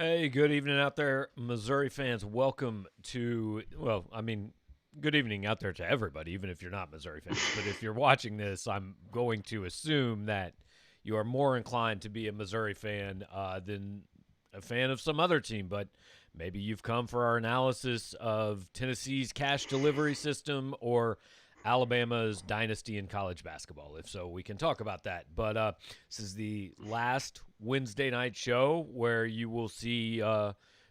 Hey, good evening out there, Missouri fans. Welcome to, good evening out there to everybody, even if you're not Missouri fans. But if you're watching this, I'm going to assume that you are more inclined to be a Missouri fan than a fan of some other team. But maybe you've come for our analysis of Tennessee's cash delivery system or Alabama's dynasty in college basketball. If so, we can talk about that. But this is the last Wednesday night show where you will see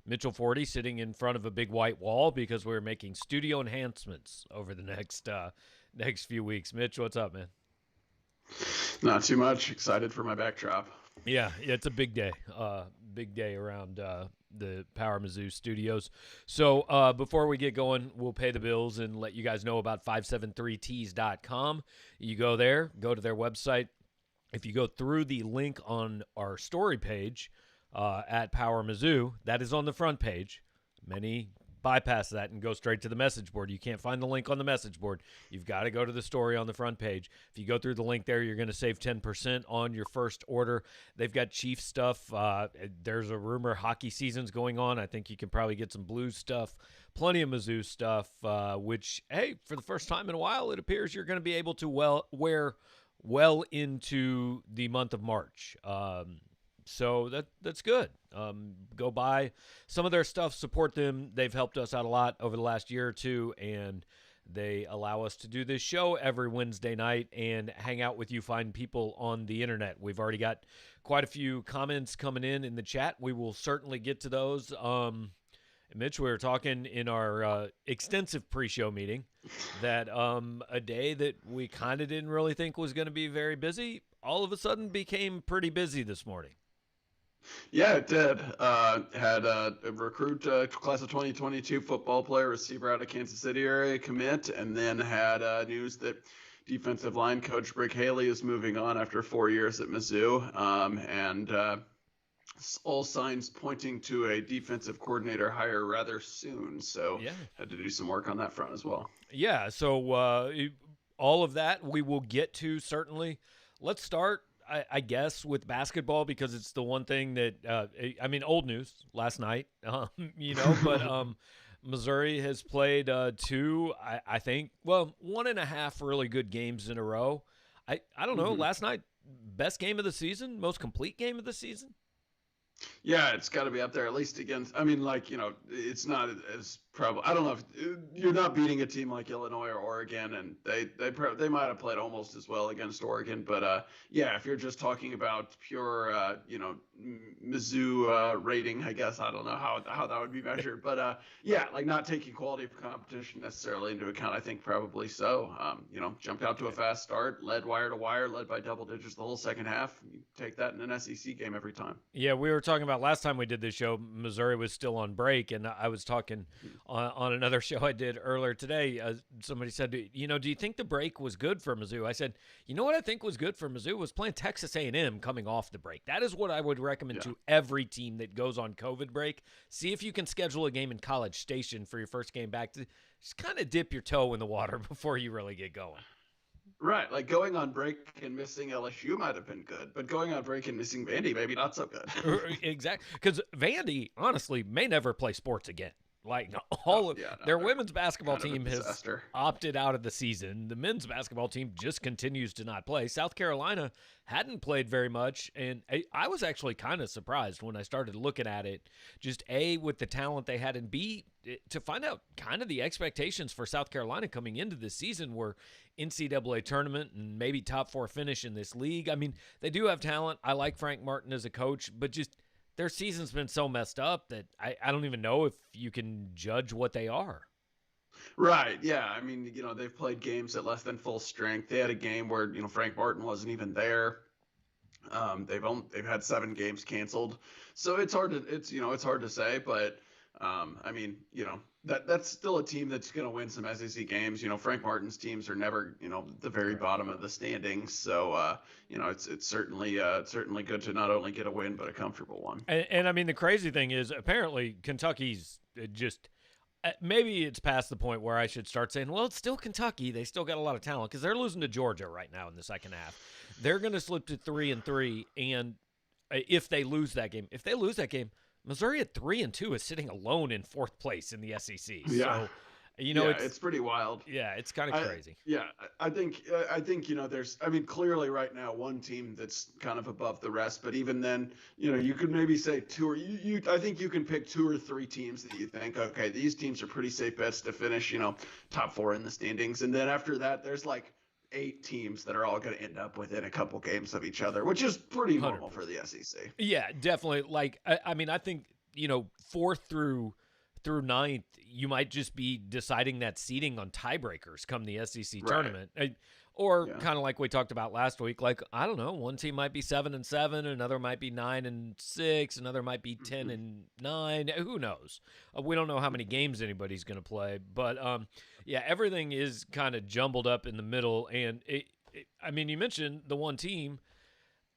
Mitchell Forde sitting in front of a big white wall because we're making studio enhancements over the next few weeks. Mitch, what's up, man? Not too much. Excited for my backdrop. Yeah, it's a big day. Big day around the Power Mizzou studios. So before we get going, we'll pay the bills and let you guys know about 573tees.com. You go there, go to their website. If you go through the link on our story page at Power Mizzou, that is on the front page. Many bypass that and go straight to the message board. You can't find the link on the message board. You've got to go to the story on the front page. If you go through the link there, you're going to save 10% on your first order. They've got Chiefs stuff. There's a rumor hockey season's going on. I think you can probably get some Blues stuff, plenty of Mizzou stuff, which, hey, for the first time in a while, it appears you're going to be able to wear well into the month of March. So that's good. Go buy some of their stuff, support them. They've helped us out a lot over the last year or two, and they allow us to do this show every Wednesday night and hang out with you fine people on the internet. We've already got quite a few comments coming in the chat. We will certainly get to those. Mitch, we were talking in our extensive pre-show meeting that a day that we kind of didn't really think was going to be very busy all of a sudden became pretty busy this morning. Yeah, it did. Had a recruit class of 2022 football player, receiver out of Kansas City area commit, and then had news that defensive line coach Rick Haley is moving on after 4 years at Mizzou, and all signs pointing to a defensive coordinator hire rather soon. So Yeah. had to do some work on that front as well. Yeah, so all of that we will get to, certainly. Let's start, I guess, with basketball because it's the one thing that, old news last night, but Missouri has played two, I think, 1.5 really good games in a row. I don't know, last night, best game of the season, most complete game of the season? Yeah, it's got to be up there at least against. I mean, it's not as probably. I don't know if you're not beating a team like Illinois or Oregon, and they might have played almost as well against Oregon. But yeah, if you're just talking about pure, Mizzou rating, I guess I don't know how that would be measured. But yeah, like not taking quality of competition necessarily into account. I think probably so. Jumped out to a fast start, led wire to wire, led by double digits the whole second half. You take that in an SEC game every time. Yeah, we were talking about last time we did this show, Missouri was still on break, and I was talking on another show I did earlier today. Somebody said, do you think the break was good for Mizzou? I said, you know what I think was good for Mizzou was playing Texas A&M coming off the break. That is what I would recommend to every team that goes on COVID break. See if you can schedule a game in College Station for your first game back to just kind of dip your toe in the water before you really get going. Right, like going on break and missing LSU might have been good, but going on break and missing Vandy maybe not so good. Exactly, because Vandy honestly may never play sports again. Like their women's basketball team has opted out of the season. The men's basketball team just continues to not play. South Carolina hadn't played very much, and I was actually kind of surprised when I started looking at it. Just A, with the talent they had, and B, to find out kind of the expectations for South Carolina coming into this season were NCAA tournament and maybe top 4 finish in this league. I mean, they do have talent. I like Frank Martin as a coach, but just their season's been so messed up that I don't even know if you can judge what they are. Right. Yeah. I mean, they've played games at less than full strength. They had a game where, Frank Martin wasn't even there. They've had 7 games canceled. So it's hard to say, but that's still a team that's going to win some SEC games. Frank Martin's teams are never, the very bottom of the standings. So, it's certainly good to not only get a win, but a comfortable one. And I mean, the crazy thing is apparently Kentucky's just maybe it's past the point where I should start saying, well, it's still Kentucky. They still got a lot of talent because they're losing to Georgia right now in the second half. They're going to slip to 3-3. And if they lose that game, Missouri at 3-2 is sitting alone in 4th place in the SEC. Yeah. So, Yeah, it's pretty wild. it's kind of crazy. I think there's clearly right now one team that's kind of above the rest, but even then, you could maybe say two or you I think you can pick 2 or 3 teams that you think, okay, these teams are pretty safe bets to finish, top 4 in the standings. And then after that, there's like 8 teams that are all going to end up within a couple games of each other, which is pretty normal 100%. for the SEC. Yeah, definitely. Like, I think, 4th through 9th, you might just be deciding that seeding on tiebreakers come the SEC tournament. Or kind of like we talked about last week, like, I don't know, one team might be 7-7, another might be 9-6, another might be 10-9. Who knows? We don't know how many games anybody's going to play. But, everything is kind of jumbled up in the middle. And, you mentioned the one team,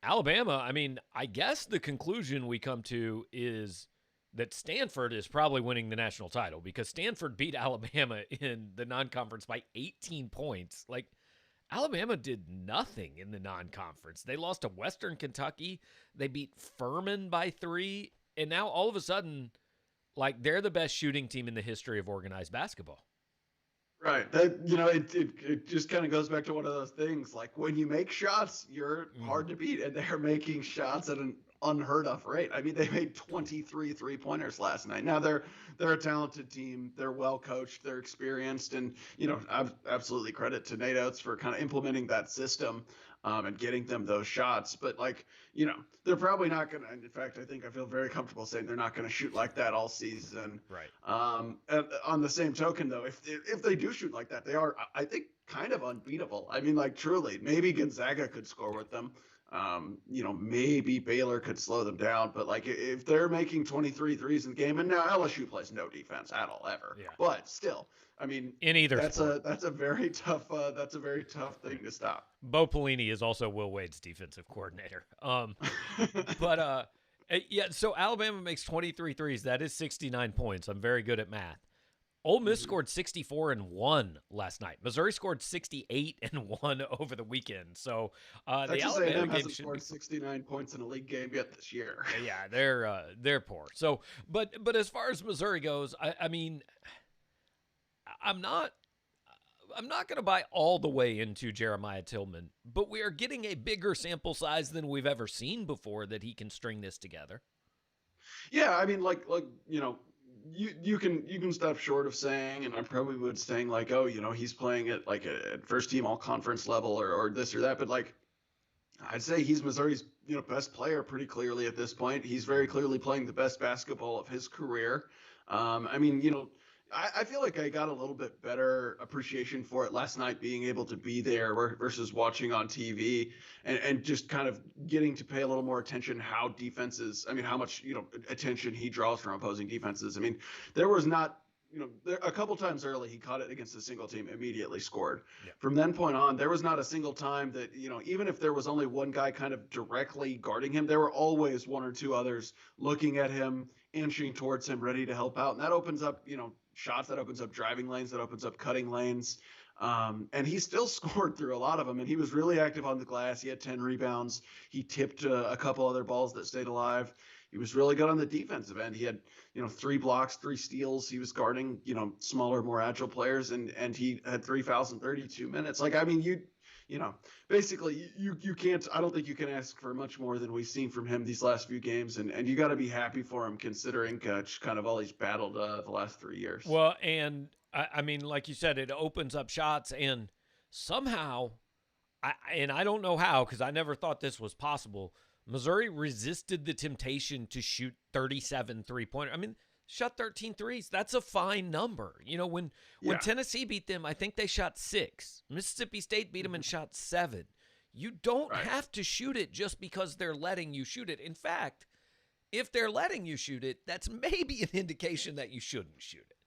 Alabama. I guess the conclusion we come to is that Stanford is probably winning the national title because Stanford beat Alabama in the non-conference by 18 points. Like, Alabama did nothing in the non-conference. They lost to Western Kentucky. They beat Furman by 3. And now all of a sudden, like, they're the best shooting team in the history of organized basketball. Right. That it just kind of goes back to one of those things. Like when you make shots, you're hard to beat, and they're making shots at an unheard of rate. They made 23 3-pointers last night. Now they're a talented team. They're well coached. They're experienced, and I've absolutely credit to Nate Oates for kind of implementing that system and getting them those shots. But they're probably not going to. In fact, I feel very comfortable saying they're not going to shoot like that all season. Right. And on the same token, though, if they do shoot like that, they are, I think, kind of unbeatable. Truly, maybe Gonzaga could score with them. Maybe Baylor could slow them down, but if they're making 23 threes in the game, and now LSU plays no defense at all ever, but still, in either sport. That's a very tough thing to stop. Bo Pelini is also Will Wade's defensive coordinator. So Alabama makes 23 threes. That is 69 points. I'm very good at math. Ole Miss scored 64-1 last night. Missouri scored 68-1 over the weekend. So the Alabama game scored 69 points in a league game yet this year. Yeah, they're poor. So, but as far as Missouri goes, I'm not going to buy all the way into Jeremiah Tillman, but we are getting a bigger sample size than we've ever seen before that he can string this together. Yeah, you can stop short of saying, and I probably would saying he's playing at at first team all conference level or this or that, but I'd say he's Missouri's best player pretty clearly at this point. He's very clearly playing the best basketball of his career. I feel like I got a little bit better appreciation for it last night, being able to be there versus watching on TV and just kind of getting to pay a little more attention how defenses, how much, attention he draws from opposing defenses. There was not, a couple times early he caught it against a single team, immediately scored. Yeah. From then point on, there was not a single time that, even if there was only one guy kind of directly guarding him, there were always one or two others looking at him, inching towards him, ready to help out. And that opens up, shots, that opens up driving lanes, that opens up cutting lanes. And he still scored through a lot of them. And he was really active on the glass. He had 10 rebounds. He tipped a couple other balls that stayed alive. He was really good on the defensive end. He had, 3 blocks, 3 steals. He was guarding, smaller, more agile players. And he had 3 fouls in 32 minutes. Basically you can't, I don't think you can ask for much more than we've seen from him these last few games. And you got to be happy for him considering kind of all he's battled the last 3 years. Well, and like you said, it opens up shots, and somehow, I don't know how, because I never thought this was possible, Missouri resisted the temptation to shoot 37 3-pointers. Shot 13 threes. That's a fine number. When Tennessee beat them, I think they shot 6. Mississippi State beat them and shot 7. You don't have to shoot it just because they're letting you shoot it. In fact, if they're letting you shoot it, that's maybe an indication that you shouldn't shoot it.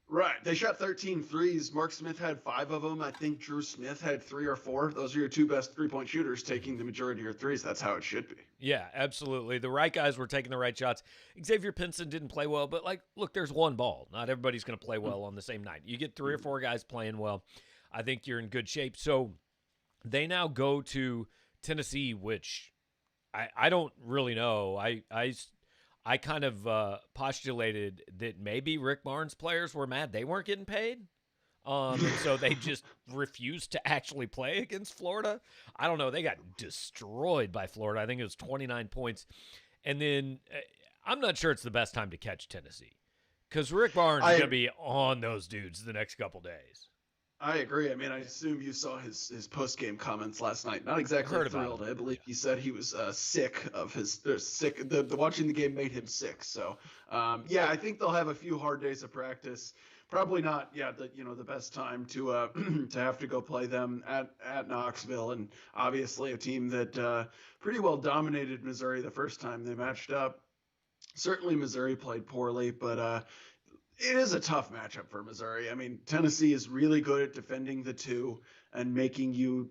Right. They shot 13 threes. Mark Smith had 5 of them. I think Drew Smith had 3 or 4. Those are your 2 best 3-point shooters taking the majority of your threes. That's how it should be. Yeah, absolutely. The right guys were taking the right shots. Xavier Pinson didn't play well, but look, there's one ball. Not everybody's going to play well on the same night. You get 3 or 4 guys playing well, I think you're in good shape. So they now go to Tennessee, which I don't really know. I kind of postulated that maybe Rick Barnes players were mad they weren't getting paid. And so they just refused to actually play against Florida. I don't know. They got destroyed by Florida. I think it was 29 points. And then I'm not sure it's the best time to catch Tennessee because Rick Barnes is going to be on those dudes the next couple days. I agree. I mean, I assume you saw his post-game comments last night. Not exactly thrilled. I believe he said he was sick of sick. The watching the game made him sick. So, I think they'll have a few hard days of practice. Probably not, the best time to to have to go play them at Knoxville, and obviously a team that pretty well dominated Missouri the first time they matched up. Certainly, Missouri played poorly, but it is a tough matchup for Missouri. I mean, Tennessee is really good at defending the two and making you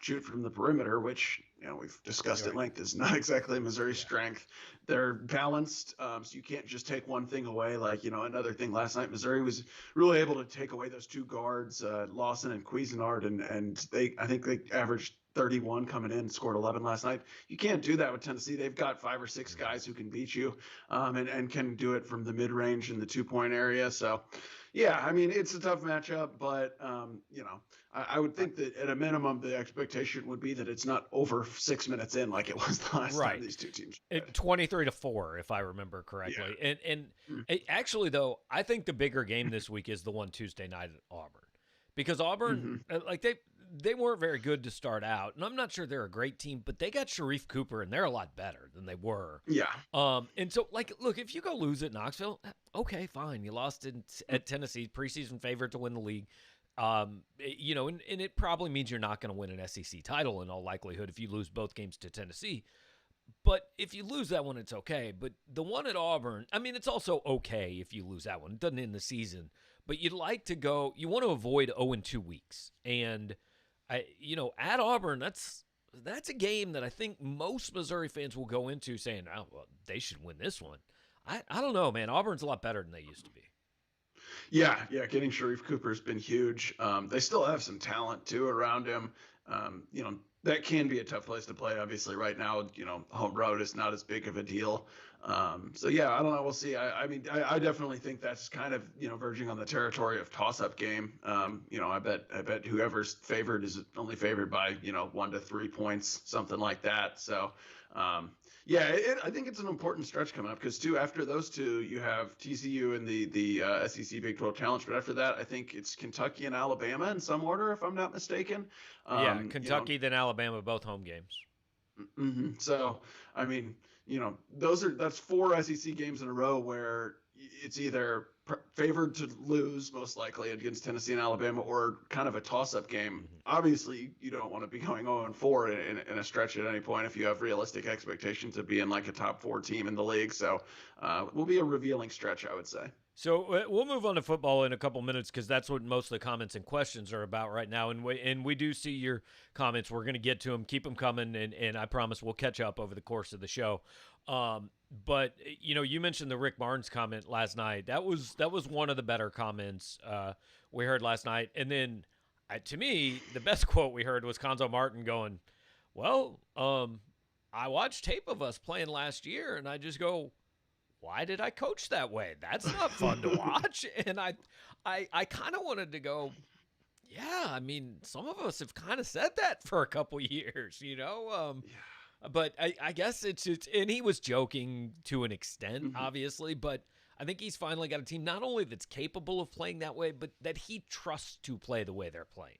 shoot from the perimeter, which we've discussed at length is not exactly Missouri's strength. They're balanced, so you can't just take one thing away. Like another thing last night, Missouri was really able to take away those two guards, Lawson and Cuisinart, and I think they averaged 31 coming in, scored 11 last night. You can't do that with Tennessee. They've got 5 or 6 guys who can beat you, and can do it from the mid range and the 2-point area. So. Yeah, I mean, it's a tough matchup, but, I would think that at a minimum, the expectation would be that it's not over 6 minutes in like it was the last time these two teams played. 23-4, if I remember correctly. Yeah. And actually, though, I think the bigger game this week is the one Tuesday night at Auburn. Because Auburn, they weren't very good to start out, and I'm not sure they're a great team, but they got Sharif Cooper, and they're a lot better than they were. Yeah. And so, look, if you go lose at Knoxville, okay, fine. You lost at Tennessee, preseason favorite to win the league. And it probably means you're not going to win an SEC title in all likelihood if you lose both games to Tennessee. But if you lose that one, it's okay. But the one at Auburn, I mean, it's also okay if you lose that one. It doesn't end the season. But you want to avoid 0-2 weeks. And at Auburn, that's a game that I think most Missouri fans will go into saying, oh, well, they should win this one. I don't know, man. Auburn's a lot better than they used to be. Yeah, getting Sharif Cooper's been huge. They still have some talent, too, around him. That can be a tough place to play. Obviously, right now, home road is not as big of a deal. I don't know. We'll see. I mean, I definitely think that's kind of, verging on the territory of toss-up game. I bet whoever's favored is only favored by, 1 to 3 points, something like that. So, I think it's an important stretch coming up because, too, after those two, you have TCU and the SEC Big 12 Challenge. But after that, I think it's Kentucky and Alabama in some order, if I'm not mistaken. Kentucky, then Alabama, both home games. Mm-hmm. So, I mean, that's 4 SEC games in a row where it's either favored to lose, most likely, against Tennessee and Alabama, or kind of a toss-up game. Mm-hmm. Obviously, you don't want to be going 0-4 in a stretch at any point if you have realistic expectations of being like a top 4 team in the league. So, it will be a revealing stretch, I would say. So we'll move on to football in a couple minutes because that's what most of the comments and questions are about right now. And we do see your comments. We're going to get to them. Keep them coming, and I promise we'll catch up over the course of the show. But you mentioned the Rick Barnes comment last night. That was one of the better comments we heard last night. And then, to me, the best quote we heard was Konzo Martin going, "Well, I watched tape of us playing last year, and I just go, why did I coach that way? That's not fun to watch." And I kind of wanted to go, yeah, I mean, some of us have kind of said that for a couple years, But I guess it's and he was joking to an extent, obviously, but I think he's finally got a team not only that's capable of playing that way, but that he trusts to play the way they're playing.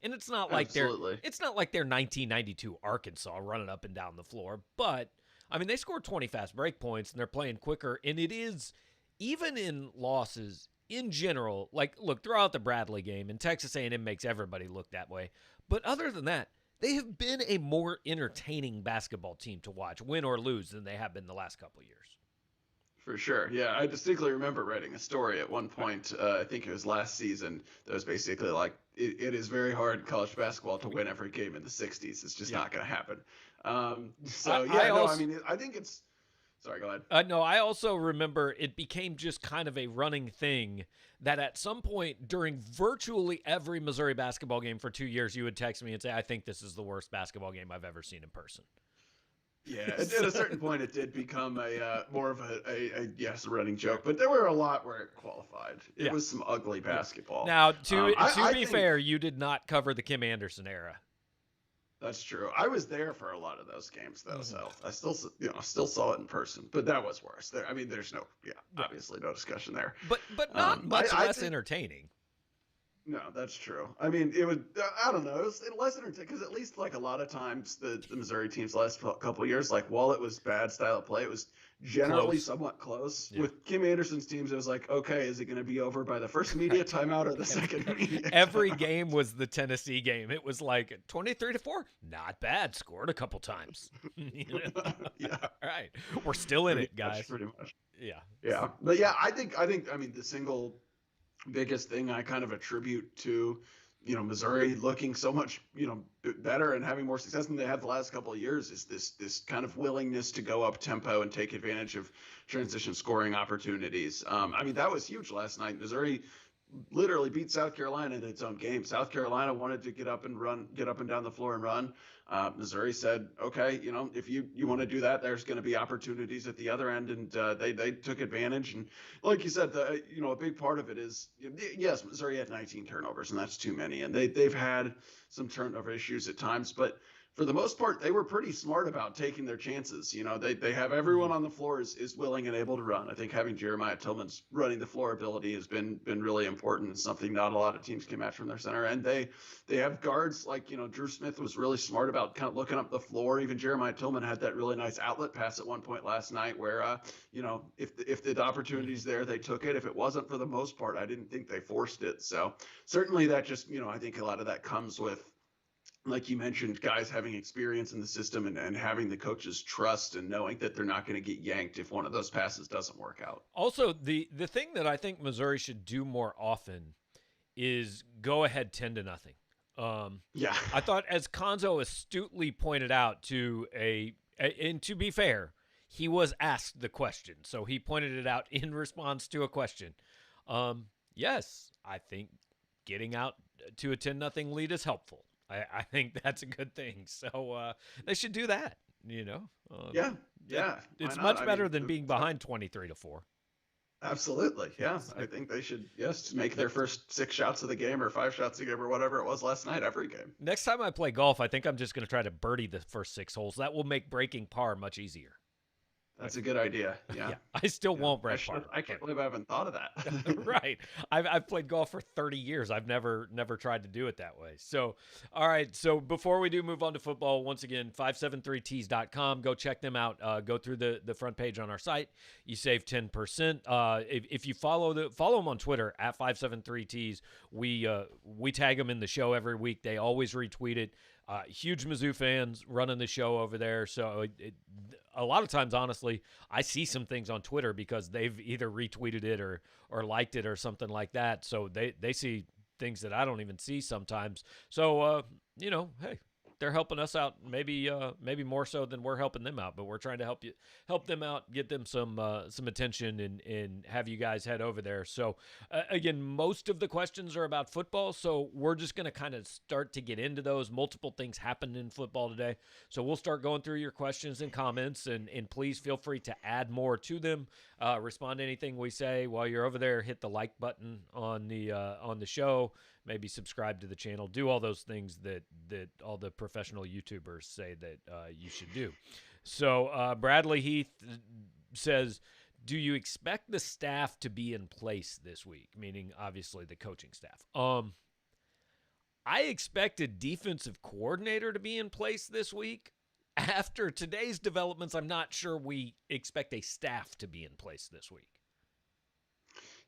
And it's not like they're 1992 Arkansas running up and down the floor, but I mean, they scored 20 fast break points, and they're playing quicker, and it is, even in losses, in general, look, throughout the Bradley game, and Texas A&M makes everybody look that way, but other than that, they have been a more entertaining basketball team to watch, win or lose, than they have been the last couple of years. For sure. Yeah, I distinctly remember writing a story at one point, I think it was last season, that was basically like, it is very hard in college basketball to win every game in the 60s. It's just not going to happen. I think it's – sorry, go ahead. No, I also remember it became just kind of a running thing that at some point during virtually every Missouri basketball game for 2 years, you would text me and say, I think this is the worst basketball game I've ever seen in person. Yeah, at a certain point, it did become a more of a yes, a running joke. But there were a lot where it qualified. It Yeah. was some ugly Yeah. basketball. Now, to I be think fair, you did not cover the Kim Anderson era. that's true. I was there for a lot of those games, though, Mm-hmm. so I still saw it in person. But that was worse. I mean, there's no, yeah, Yeah. obviously no discussion there. But not much I less think entertaining. no, that's true. I mean, it would. I don't know. It was less entertaining because at least like a lot of times the Missouri teams last couple of years, like while it was bad style of play, it was generally Close. somewhat close. Yeah. With Kim Anderson's teams, it was like, okay, is it going to be over by the first media timeout or the second media? Every timeout? game was the Tennessee game. It was like 23-4. Not bad. Scored a couple times. Yeah. All right. We're still in it, guys. Pretty much. Yeah. Yeah. But yeah, I think. I mean, the single biggest thing I kind of attribute to, Missouri looking so much, better and having more success than they had the last couple of years is this kind of willingness to go up tempo and take advantage of transition scoring opportunities. I mean, that was huge last night. Missouri literally beat South Carolina in its own game. South Carolina wanted to get up and down the floor and run. Missouri said, okay, if you want to do that, there's going to be opportunities at the other end, and they took advantage. And like you said, a big part of it is, yes, Missouri had 19 turnovers, and that's too many, and they've had some turnover issues at times, but for the most part, they were pretty smart about taking their chances. They have everyone on the floor is willing and able to run. I think having Jeremiah Tillman's running the floor ability has been really important and something not a lot of teams can match from their center. And they have guards like, Drew Smith was really smart about kind of looking up the floor. Even Jeremiah Tillman had that really nice outlet pass at one point last night where, if the opportunity's there, they took it. If it wasn't, for the most part, I didn't think they forced it. So certainly that just, I think a lot of that comes with, like you mentioned, guys having experience in the system and having the coaches trust and knowing that they're not going to get yanked if one of those passes doesn't work out. Also, the thing that I think Missouri should do more often is go ahead 10-0. Yeah. I thought, as Konzo astutely pointed out, and to be fair, he was asked the question, so he pointed it out in response to a question. Yes, I think getting out to a 10-0 lead is helpful. I think that's a good thing. So they should do that, Yeah. It's much better than being behind 23-4. Absolutely. Yeah. I think they should, make their first 6 shots of the game or 5 shots of the game or whatever it was last night every game. Next time I play golf, I think I'm just going to try to birdie the first 6 holes. That will make breaking par much easier. That's a good idea. Yeah. I still won't break par. I can't believe I haven't thought of that. Right. I've played golf for 30 years. I've never tried to do it that way. So, all right. So before we do move on to football, once again, 573tees.com. Go check them out. Go through the front page on our site. You save 10%. If you follow them on Twitter at 573tees, we tag them in the show every week. They always retweet it. Huge Mizzou fans running the show over there. So a lot of times, honestly, I see some things on Twitter because they've either retweeted it or liked it or something like that. So they see things that I don't even see sometimes. So, hey, they're helping us out maybe more so than we're helping them out, but we're trying to help them out, get them some attention and have you guys head over there. So again, most of the questions are about football, so we're just going to kind of start to get into those. Multiple things happened in football today, so we'll start going through your questions and comments, and please feel free to add more to them. Respond to anything we say while you're over there. Hit the like button on the show. Maybe subscribe to the channel. Do all those things that all the professional YouTubers say that you should do. So Bradley Heath says, do you expect the staff to be in place this week? Meaning, obviously, the coaching staff. I expect a defensive coordinator to be in place this week. After today's developments, I'm not sure we expect a staff to be in place this week.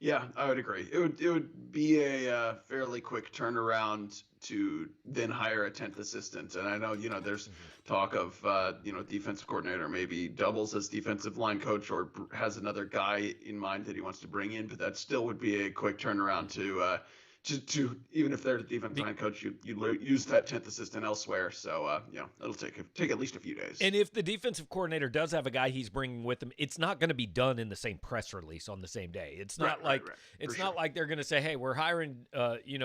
Yeah, I would agree. It would be a fairly quick turnaround to then hire a 10th assistant. And I know, there's talk of, defensive coordinator maybe doubles as defensive line coach or has another guy in mind that he wants to bring in, but that still would be a quick turnaround to to even if they're the defensive line coach, you use that 10th assistant elsewhere. So it'll take at least a few days. And if the defensive coordinator does have a guy he's bringing with him, it's not going to be done in the same press release on the same day. It's not like they're going to say, "Hey, we're hiring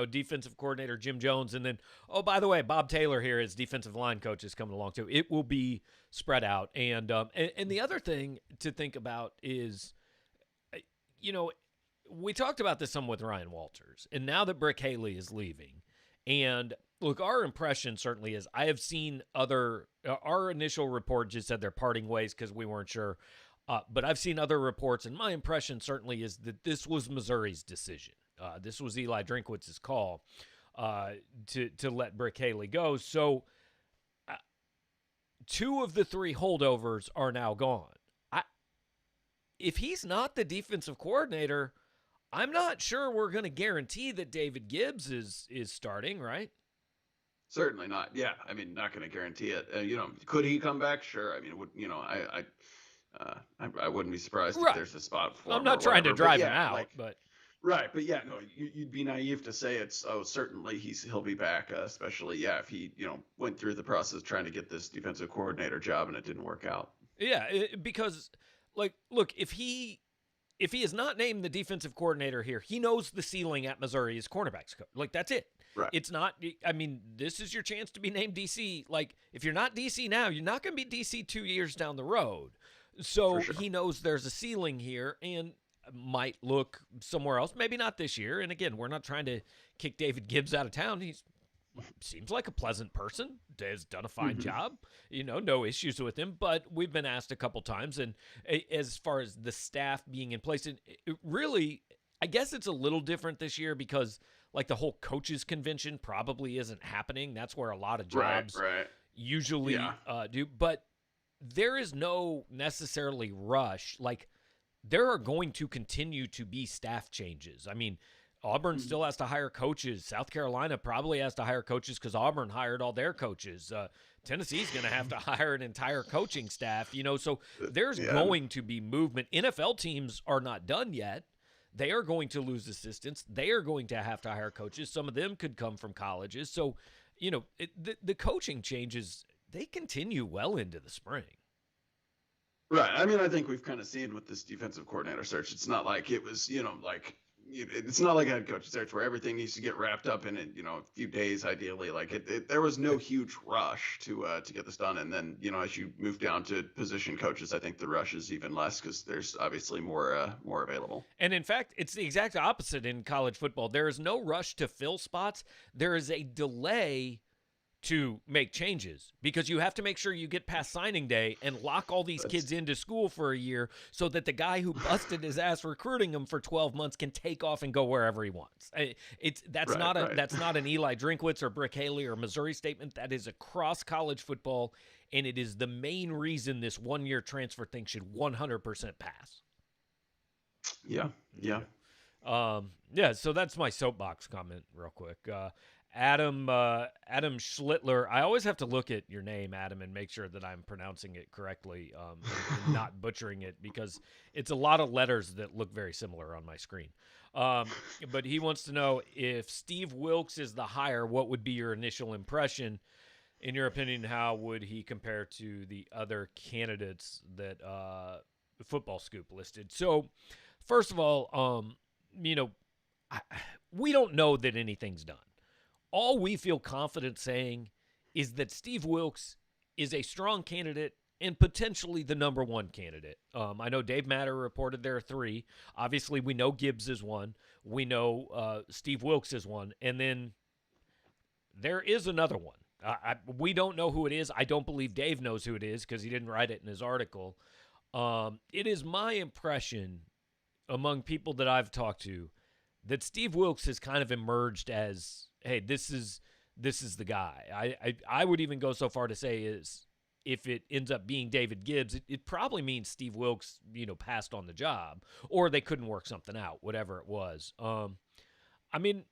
defensive coordinator Jim Jones," and then, "Oh, by the way, Bob Taylor here is defensive line coach is coming along too." It will be spread out. And the other thing to think about is, we talked about this some with Ryan Walters, and now that Brick Haley is leaving, and look, our impression certainly is I have seen our initial report just said they're parting ways because we weren't sure, but I've seen other reports, and my impression certainly is that this was Missouri's decision. This was Eli Drinkwitz's call to let Brick Haley go. So 2 of the 3 holdovers are now gone. If he's not the defensive coordinator, I'm not sure we're going to guarantee that David Gibbs is starting, right? Certainly not. Yeah, I mean, not going to guarantee it. Could he come back? Sure. I mean, I wouldn't be surprised if there's a spot for him. I'm not trying to drive him out, but right. But yeah, no, you'd be naive to say certainly he'll be back, especially if he went through the process trying to get this defensive coordinator job and it didn't work out. Yeah, because look, if he is not named the defensive coordinator here, he knows the ceiling at Missouri is cornerbacks coach. That's it. Right. It's not, I mean, this is your chance to be named DC. If you're not DC now, you're not going to be DC 2 years down the road. So he knows there's a ceiling here and might look somewhere else. Maybe not this year. And again, we're not trying to kick David Gibbs out of town. He seems like a pleasant person, has done a fine job, no issues with him, but we've been asked a couple times. And as far as the staff being in place, it really, I guess it's a little different this year because the whole coaches convention probably isn't happening. That's where a lot of jobs usually do. But there is no necessarily rush. There are going to continue to be staff changes. I mean, Auburn still has to hire coaches. South Carolina probably has to hire coaches because Auburn hired all their coaches. Tennessee's going to have to hire an entire coaching staff. So there's going to be movement. NFL teams are not done yet. They are going to lose assistants. They are going to have to hire coaches. Some of them could come from colleges. So, the coaching changes, they continue well into the spring. Right. I mean, I think we've kind of seen with this defensive coordinator search, it's not like it was, it's not like a head coach search where everything needs to get wrapped up in a few days, ideally. There was no huge rush to get this done. And then, as you move down to position coaches, I think the rush is even less because there's obviously more available. And in fact, it's the exact opposite in college football. There is no rush to fill spots. There is a delay to make changes because you have to make sure you get past signing day and lock all these kids into school for a year so that the guy who busted his ass recruiting them for 12 months can take off and go wherever he wants. That's not an Eli Drinkwitz or Brick Haley or Missouri statement. That is across college football, and it is the main reason this one-year transfer thing should 100% pass. Yeah. So that's my soapbox comment real quick. Adam Schlittler. I always have to look at your name, Adam, and make sure that I'm pronouncing it correctly and not butchering it because it's a lot of letters that look very similar on my screen. But he wants to know if Steve Wilks is the hire, what would be your initial impression? In your opinion, how would he compare to the other candidates that Football Scoop listed? So, first of all, we don't know that anything's done. All we feel confident saying is that Steve Wilks is a strong candidate and potentially the number one candidate. I know Dave Matter reported there are 3. Obviously, we know Gibbs is one. We know Steve Wilks is one. And then there is another one. We don't know who it is. I don't believe Dave knows who it is because he didn't write it in his article. It is my impression among people that I've talked to that Steve Wilks has kind of emerged as, hey, this is the guy. I would even go so far to say is if it ends up being David Gibbs, it probably means Steve Wilks, passed on the job or they couldn't work something out, whatever it was. I mean,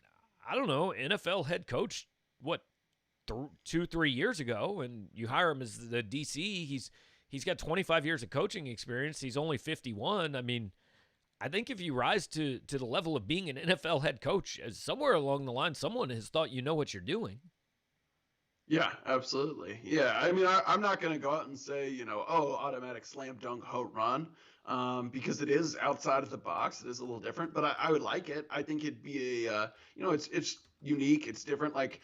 I don't know, NFL head coach, 2-3 years ago, and you hire him as the DC. He's got 25 years of coaching experience. He's only 51. I mean, I think if you rise to the level of being an NFL head coach, somewhere along the line, someone has thought you know what you're doing. Yeah, absolutely. Yeah, I mean, I'm not going to go out and say, oh, automatic slam dunk home run, because it is outside of the box. It is a little different, but I would like it. I think it'd be it's unique. It's different. Like,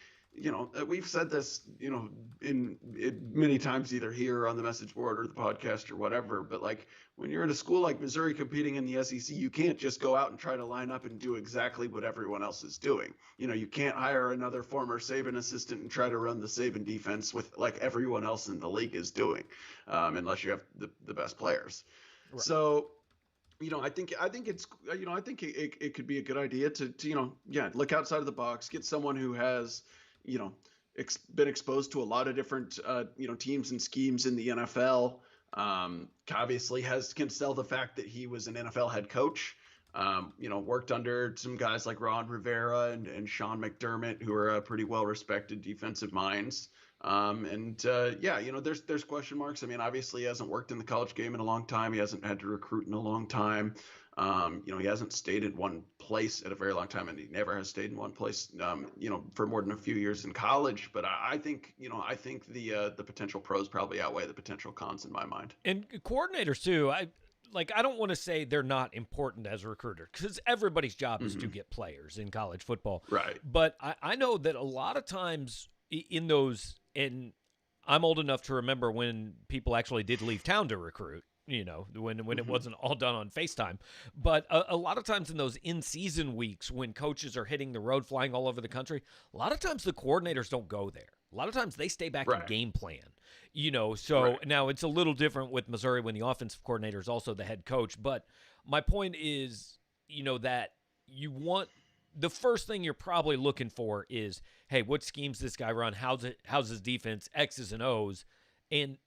we've said this, in many times, either here on the message board or the podcast or whatever. But like when you're at a school like Missouri competing in the SEC, you can't just go out and try to line up and do exactly what everyone else is doing. You can't hire another former Saban assistant and try to run the Saban defense with like everyone else in the league is doing, unless you have the best players. Right. So, I think it's, I think it could be a good idea to look outside of the box, get someone who has, been exposed to a lot of different, teams and schemes in the NFL. Obviously can sell the fact that he was an NFL head coach. Worked under some guys like Ron Rivera and Sean McDermott, who are pretty well-respected defensive minds. There's question marks. I mean, obviously he hasn't worked in the college game in a long time. He hasn't had to recruit in a long time. He hasn't stayed in one place at a very long time, and he never has stayed in one place, for more than a few years in college. But I think the potential pros probably outweigh the potential cons in my mind. And coordinators too. I don't want to say they're not important as a recruiter, because everybody's job is to get players in college football. Right. But I know that a lot of times in those, and I'm old enough to remember when people actually did leave town to recruit, when it wasn't all done on FaceTime. But a lot of times in those in-season weeks when coaches are hitting the road, flying all over the country, a lot of times the coordinators don't go there. A lot of times they stay back and game plan. Now it's a little different with Missouri when the offensive coordinator is also the head coach. But my point is, that you want the first thing you're probably looking for is, hey, what schemes this guy run? How's his defense? X's and O's. And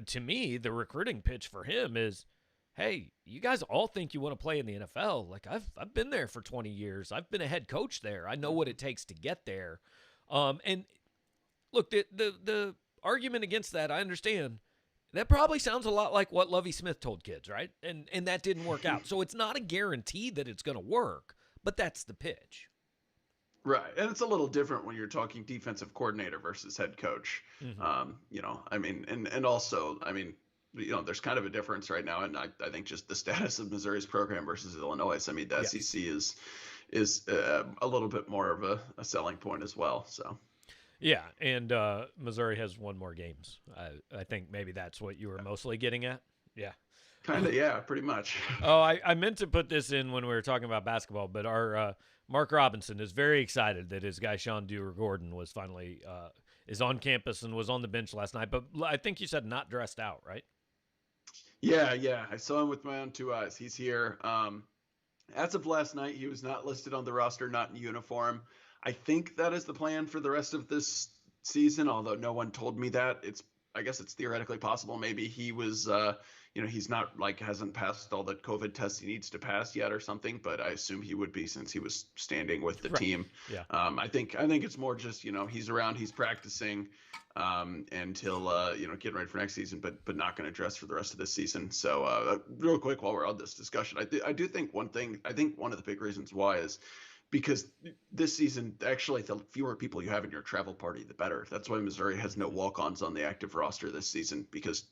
to me, the recruiting pitch for him is, hey, you guys all think you want to play in the NFL. Like I've been there for 20 years. I've been a head coach there. I know what it takes to get there. And look, the argument against that, I understand. That probably sounds a lot like what Lovie Smith told kids, right? And that didn't work out. So it's not a guarantee that it's going to work, but that's the pitch. Right. And it's a little different when you're talking defensive coordinator versus head coach. And also, there's kind of a difference right now. And I think just the status of Missouri's program versus Illinois. I mean, the SEC is a little bit more of a selling point as well. So. Yeah, and Missouri has won more games. I think maybe that's what you were mostly getting at. Yeah. Kind of, yeah, pretty much. Oh, I meant to put this in when we were talking about basketball, but our Mark Robinson is very excited that his guy Sean Dewar-Gordon was finally is on campus and was on the bench last night. But I think you said not dressed out, right? Yeah. I saw him with my own two eyes. He's here. As of last night, he was not listed on the roster, not in uniform. I think that is the plan for the rest of this season, although no one told me that. I guess it's theoretically possible. Maybe he was, he's not hasn't passed all the COVID tests he needs to pass yet or something, but I assume he would be since he was standing with the team. Yeah. I think it's more just, he's around, he's practicing, and he'll, getting ready for next season, but not going to dress for the rest of this season. So real quick, while we're on this discussion, I do think one of the big reasons why is because this season, actually, the fewer people you have in your travel party, the better. That's why Missouri has no walk-ons on the active roster this season, because,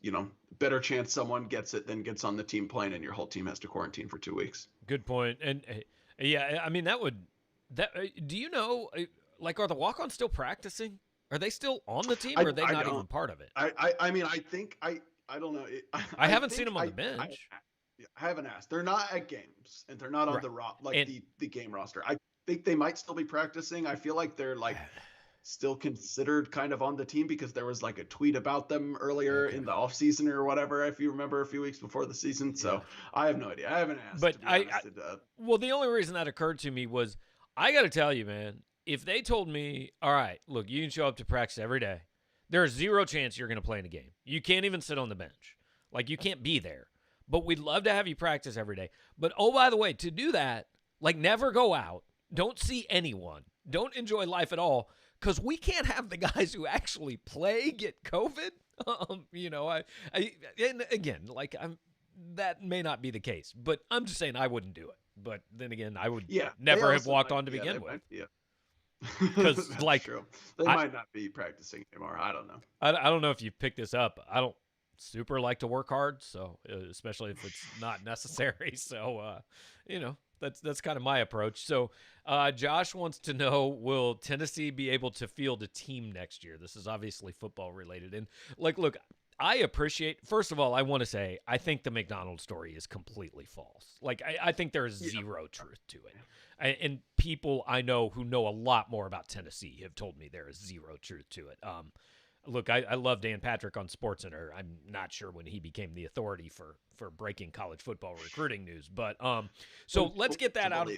better chance someone gets it than gets on the team plane and your whole team has to quarantine for 2 weeks. Good point. And, yeah, I mean, do you know, are the walk-ons still practicing? Are they still on the team, or are they not even part of it? I don't know. I haven't seen them on the bench. I haven't asked. They're not at games, and they're not on the game roster. I think they might still be practicing. I feel like they're still considered kind of on the team because there was a tweet about them earlier in the off season or whatever, if you remember, a few weeks before the season. So I have no idea. I haven't asked. But well, the only reason that occurred to me was, I got to tell you, man, if they told me, all right, look, you can show up to practice every day, there's zero chance you're going to play in a game. You can't even sit on the bench. You can't be there. But we'd love to have you practice every day. But, oh, by the way, to do that, never go out. Don't see anyone. Don't enjoy life at all, because we can't have the guys who actually play get COVID. And again, that may not be the case. But I'm just saying I wouldn't do it. But then again, I would Yeah, never have walked on to begin with. Because that's true. They might not be practicing anymore. I don't know. I don't know if you picked this up. I don't super like to work hard, so especially if it's not necessary. So that's kind of my approach. So Josh wants to know, will Tennessee be able to field a team next year? This is obviously football related. And look, I appreciate, first of all, I want to say, I think the McDonald story is completely false. I think there is zero truth to it. And people I know who know a lot more about Tennessee have told me there is zero truth to it. Look, I love Dan Patrick on SportsCenter. I'm not sure when he became the authority for breaking college football recruiting news, but so let's get that out.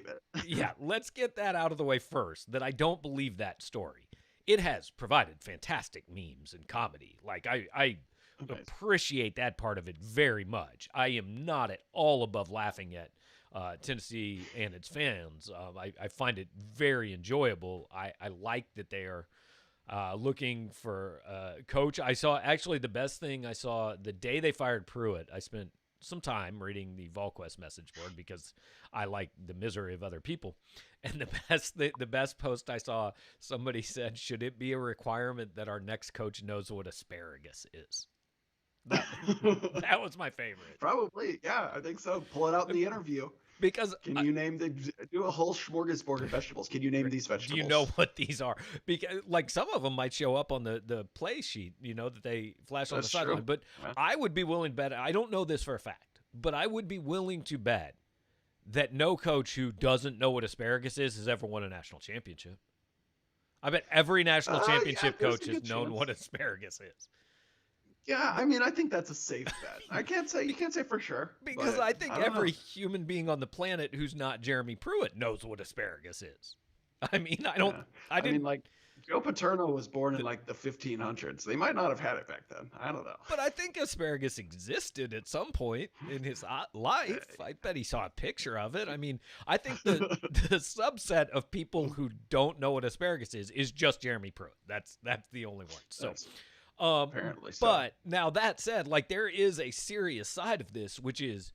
Let's get that out of the way first. That I don't believe that story. It has provided fantastic memes and comedy. I appreciate that part of it very much. I am not at all above laughing at Tennessee and its fans. I find it very enjoyable. I like that they are looking for a coach. I saw, actually, the best thing I saw the day they fired Pruitt. I spent some time reading the VolQuest message board because I like the misery of other people. And the best post I saw, somebody said, should it be a requirement that our next coach knows what asparagus is? That was my favorite. Probably, yeah, I think so. Pull it out in the interview. Because do a whole smorgasbord of vegetables? Can you name these vegetables? Do you know what these are? Because some of them might show up on the play sheet, that they flash on the sideline. But I would be willing to bet. I don't know this for a fact, but I would be willing to bet that no coach who doesn't know what asparagus is has ever won a national championship. I bet every national championship coach has known what asparagus is. Yeah, I mean, I think that's a safe bet. You can't say for sure. Because I think every human being on the planet who's not Jeremy Pruitt knows what asparagus is. I mean, I didn't like Joe Paterno was born in the 1500s. They might not have had it back then. I don't know. But I think asparagus existed at some point in his life. I bet he saw a picture of it. I mean, I think the subset of people who don't know what asparagus is just Jeremy Pruitt. That's the only one. So. Apparently so. But now that said, there is a serious side of this, which is,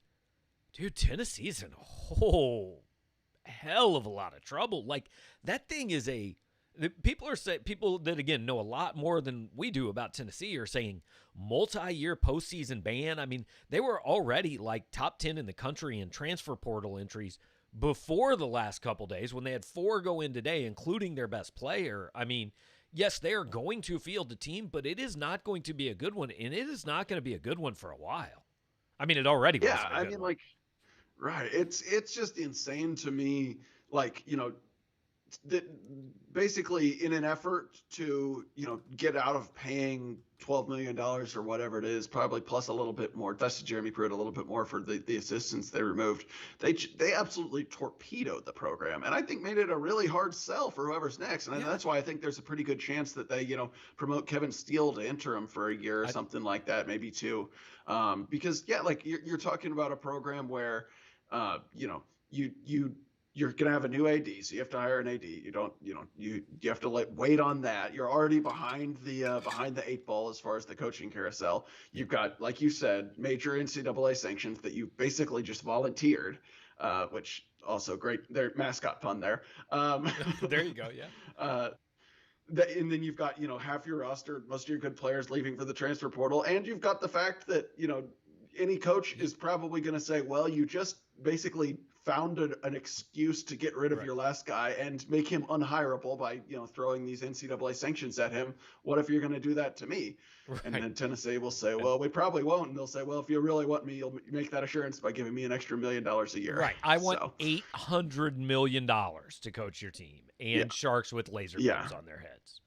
dude, Tennessee's in a whole hell of a lot of trouble. That thing is people that, again, know a lot more than we do about Tennessee are saying multi-year postseason ban. I mean, they were already top 10 in the country in transfer portal entries before the last couple days when they had 4 go in today, including their best player. I mean, yes, they are going to field a team, but it is not going to be a good one, and it is not going to be a good one for a while. I mean, it already was. Yeah, I mean, right. It's just insane to me, that basically in an effort to, get out of paying $12 million or whatever it is, probably plus a little bit more, that's Jeremy Pruitt, a little bit more for the assistants they removed. They absolutely torpedoed the program, and I think made it a really hard sell for whoever's next. And that's why I think there's a pretty good chance that they, promote Kevin Steele to interim for a year or something like that, maybe 2. Because you're talking about a program where, you're going to have a new AD, so you have to hire an AD. You have to wait on that. You're already behind the 8 ball as far as the coaching carousel. You've got, like you said, major NCAA sanctions that you basically just volunteered, which also great. Their mascot pun there. There you go. Yeah. And then you've got, half your roster, most of your good players leaving for the transfer portal. And you've got the fact that, any coach is probably going to say, well, you just basically found an excuse to get rid of your last guy and make him unhireable by, throwing these NCAA sanctions at him. What if you're going to do that to me? Right. And then Tennessee will say, well, we probably won't. And they'll say, well, if you really want me, you'll make that assurance by giving me an extra $1 million a year. Right. I want $800 million to coach your team and sharks with laser beams on their heads.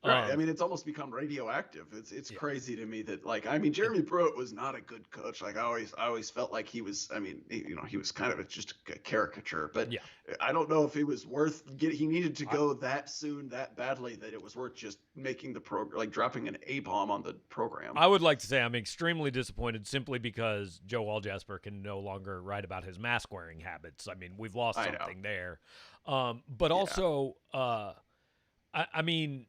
Right. I mean, it's almost become radioactive. It's crazy to me that Jeremy Pruitt was not a good coach. I always felt like he was. I mean, he was kind of just a caricature. But I don't know if it was worth he needed to go that soon, that badly, that it was worth just making the program, dropping an A-bomb on the program. I would like to say I'm extremely disappointed simply because Joe Walljasper can no longer write about his mask wearing habits. I mean, we've lost something there. But also, I mean.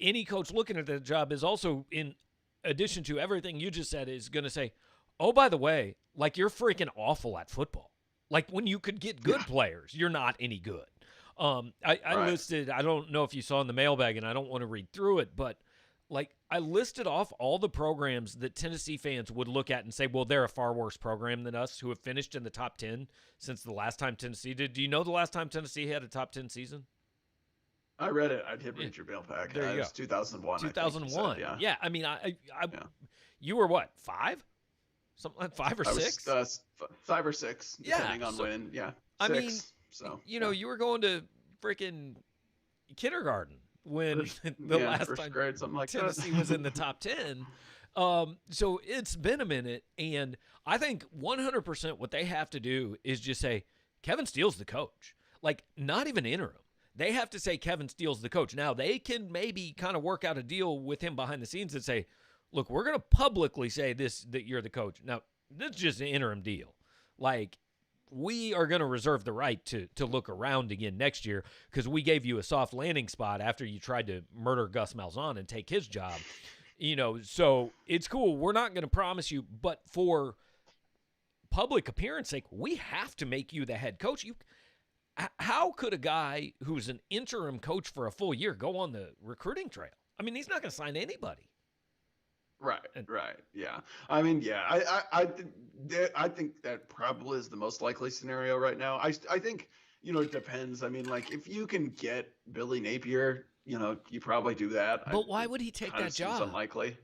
Any coach looking at the job is also, in addition to everything you just said, is going to say, Oh, by the way, like, you're freaking awful at football. Like, when you could get good players, you're not any good. I listed, I don't know if you saw in the mailbag, and I don't want to read through it, but like, I listed off all the programs that Tennessee fans would look at and say, well, they're a far worse program than us, who have finished in the top 10 since the last time Tennessee did. Do you know the last time Tennessee had a top 10 season? I read it. I did read your mailbag. There you go. It was 2001. 2001. Said, yeah. I mean, you were what, 5? Something like 5 or 6? I was 5 or 6, depending on when. Yeah. 6, I mean, so know, you were going to freaking kindergarten when the last time grade, something like Tennessee was in the top 10. So it's been a minute, and I think 100% what they have to do is just say, Kevin Steele's the coach. Like, not even interim. They have to say Kevin Steele's the coach. Now, they can maybe kind of work out a deal with him behind the scenes and say, look, we're going to publicly say this, that you're the coach. Now, this is just an interim deal. Like, we are going to reserve the right to look around again next year because we gave you a soft landing spot after you tried to murder Gus Malzahn and take his job. So it's cool. We're not going to promise you, but for public appearance sake, we have to make you the head coach. How could a guy who's an interim coach for a full year go on the recruiting trail? I mean, he's not going to sign anybody. Right. Yeah. I mean, yeah, I think that probably is the most likely scenario right now. I think, it depends. I mean, like, if you can get Billy Napier, you probably do that. But why would he take that job? Seems unlikely.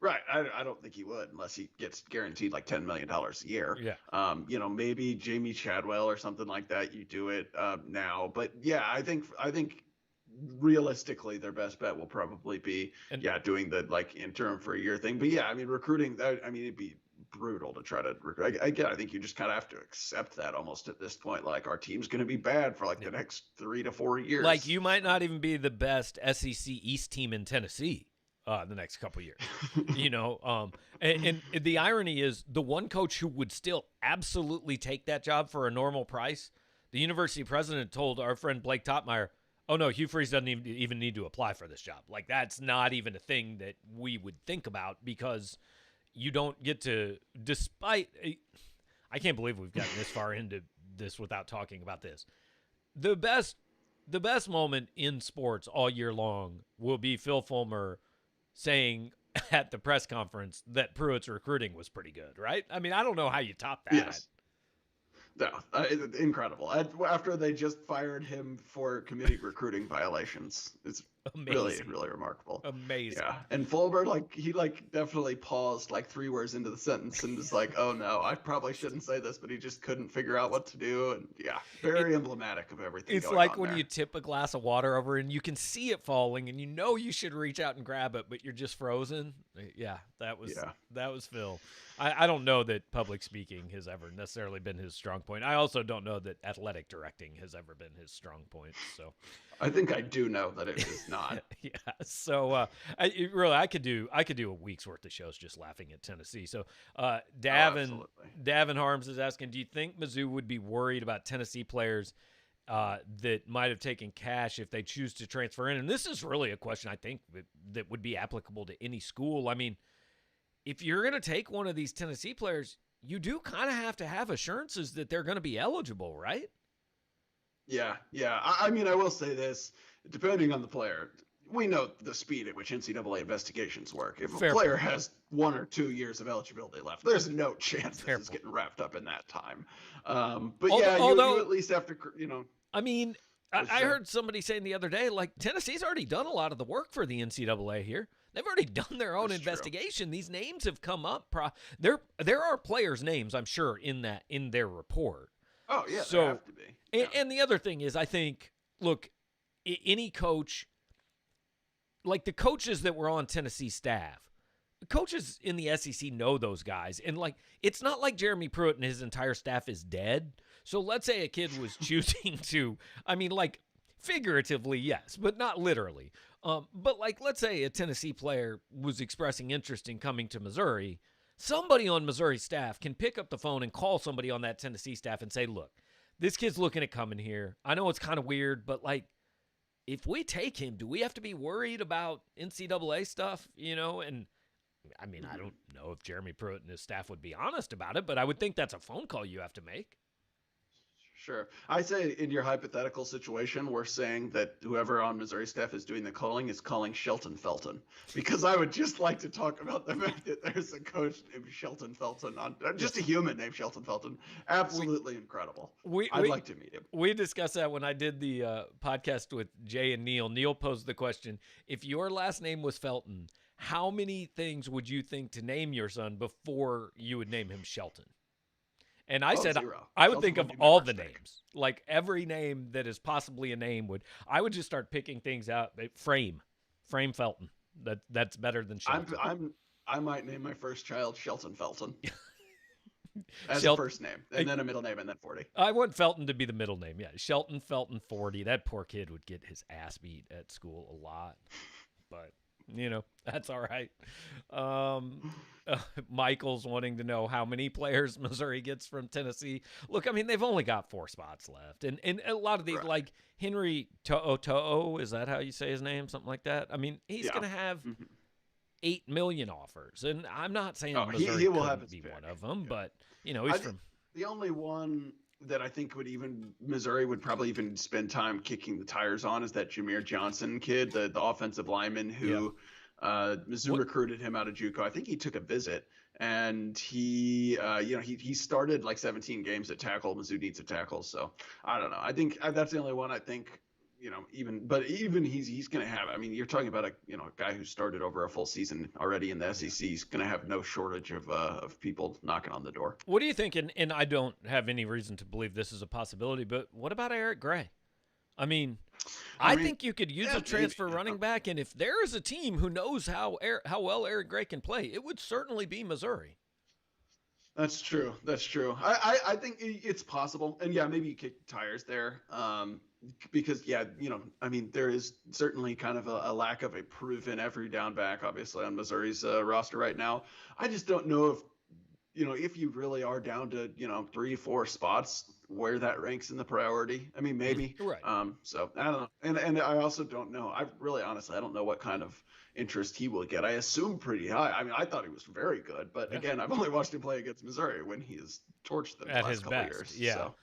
Right. I don't think he would unless he gets guaranteed like $10 million a year. Yeah. Maybe Jamie Chadwell or something like that. You do it now. But yeah, I think realistically their best bet will probably be doing the like interim for a year thing. But yeah, I mean, recruiting, it'd be brutal to try to recruit. Again, I think you just kind of have to accept that almost at this point. Like, our team's going to be bad for like the next 3 to 4 years. Like, you might not even be the best SEC East team in Tennessee the next couple of years. And the irony is, the one coach who would still absolutely take that job for a normal price, the university president told our friend Blake Topmeyer, oh, no, Hugh Freeze doesn't even need to apply for this job. Like, that's not even a thing that we would think about because you don't get to, despite – I can't believe we've gotten this far into this without talking about this. The best moment in sports all year long will be Phil Fulmer saying at the press conference that Pruitt's recruiting was pretty good, right? I mean, I don't know how you top that. Yes. No, incredible. After they just fired him for committee recruiting violations, it's really, really remarkable. Amazing. Yeah, and Fulmer, he definitely paused like 3 words into the sentence and was like, "Oh no, I probably shouldn't say this," but he just couldn't figure out what to do. And yeah, very emblematic of everything. It's like when you tip a glass of water over and you can see it falling, and you should reach out and grab it, but you're just frozen. Yeah, that was Phil. I don't know that public speaking has ever necessarily been his strong point. I also don't know that athletic directing has ever been his strong point. So, I think I do know that it is not. Yeah. So, I could do a week's worth of shows just laughing at Tennessee. So, Davin Harms is asking, do you think Mizzou would be worried about Tennessee players that might have taken cash if they choose to transfer in? And this is really a question I think that would be applicable to any school. I mean, if you're going to take one of these Tennessee players, you do kind of have to have assurances that they're going to be eligible, right? Yeah. I mean, I will say this, depending on the player, we know the speed at which NCAA investigations work. If a player has 1 or 2 years of eligibility left, there's no chance this is getting wrapped up in that time. But you at least have to, I mean, I heard somebody saying the other day, like, Tennessee's already done a lot of the work for the NCAA here. They've already done their own investigation. True. These names have come up. There are players' names, I'm sure, in their report. Oh, yeah, so, there have to be. Yeah. And the other thing is, I think, look, any coach, like the coaches that were on Tennessee staff, the coaches in the SEC know those guys. And, like, it's not like Jeremy Pruitt and his entire staff is dead. So let's say a kid was choosing to, I mean, like, figuratively, yes, but not literally. But, like, let's say a Tennessee player was expressing interest in coming to Missouri. Somebody on Missouri staff can pick up the phone and call somebody on that Tennessee staff and say, look, this kid's looking at coming here. I know it's kind of weird, but, like, if we take him, do we have to be worried about NCAA stuff, And I mean, I don't know if Jeremy Pruitt and his staff would be honest about it, but I would think that's a phone call you have to make. Sure. I say in your hypothetical situation, we're saying that whoever on Missouri staff is doing the calling is calling Shelton Felton, because I would just like to talk about the fact that there's a coach named Shelton Felton just a human named Shelton Felton. Absolutely incredible. I'd like to meet him. We discussed that when I did the podcast with Jay and Neil. Neil posed the question, if your last name was Felton, how many things would you think to name your son before you would name him Shelton? And I said, zero. I would think of all the names, like every name that is possibly a name I would just start picking things out. Frame Felton. That's better than Shelton. I might name my first child Shelton Felton as a first name, and then a middle name, and then Forde. I want Felton to be the middle name. Yeah, Shelton Felton Forde. That poor kid would get his ass beat at school a lot, but that's all right. Michael's wanting to know how many players Missouri gets from Tennessee. Look, I mean, they've only got 4 spots left. And a lot of these, like Henry To'o, is that how you say his name? Something like that. I mean, he's going to have 8 million offers. And I'm not saying Missouri he will have be pick. one of them, but, he's from – the only one that I think Missouri would probably even spend time kicking the tires on is that Jameer Johnson kid, the offensive lineman who Mizzou recruited him out of JUCO. I think he took a visit, and he started like 17 games at tackle. Mizzou needs a tackle, so I don't know. I think that's the only one I think. Even he's going to have. I mean, you're talking about a guy who started over a full season already in the SEC. He's going to have no shortage of people knocking on the door. What do you think? And I don't have any reason to believe this is a possibility, but what about Eric Gray? I mean, I think you could use a transfer running back, and if there is a team who knows how well Eric Gray can play, it would certainly be Missouri. That's true. I think it's possible, and maybe you kick tires there. Because I mean, there is certainly kind of a lack of a proven every down back, obviously, on Missouri's roster right now. I just don't know if you really are down to 3-4 spots, where that ranks in the priority. I mean, maybe. Right. So I don't know, and I also don't know. I don't know what kind of interest he will get. I assume pretty high. I mean, I thought he was very good, but again, I've only watched him play against Missouri when he has torched them at the last his couple best. years. Yeah. So.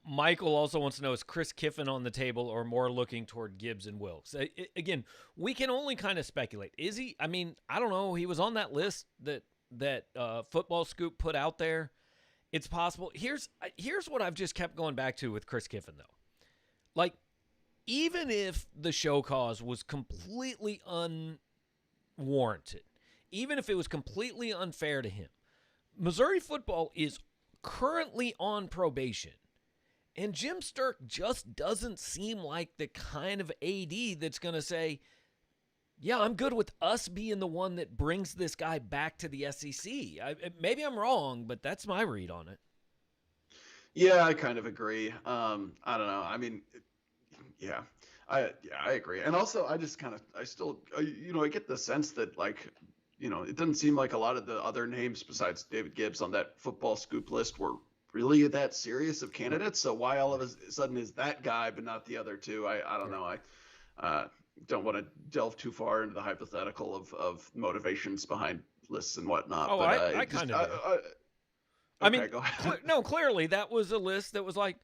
Michael also wants to know, is Chris Kiffin on the table or more looking toward Gibbs and Wilkes? Again, we can only kind of speculate. Is he? I mean, I don't know. He was on that list that Football Scoop put out there. It's possible. Here's what I've just kept going back to with Chris Kiffin, though. Like, even if the show cause was completely unwarranted, even if it was completely unfair to him, Missouri football is currently on probation. And Jim Sturk just doesn't seem like the kind of AD that's going to say, yeah, I'm good with us being the one that brings this guy back to the SEC. Maybe I'm wrong, but that's my read on it. Yeah, I kind of agree. I don't know. I mean, I agree. And also, I get the sense that, like, it doesn't seem like a lot of the other names besides David Gibbs on that Football Scoop list were really that serious of candidates. So why all of a sudden is that guy but not the other two? I don't know. I don't want to delve too far into the hypothetical of motivations behind lists and whatnot. Oh, but I kind of do. Okay, I mean, go ahead. No, clearly that was a list that was like,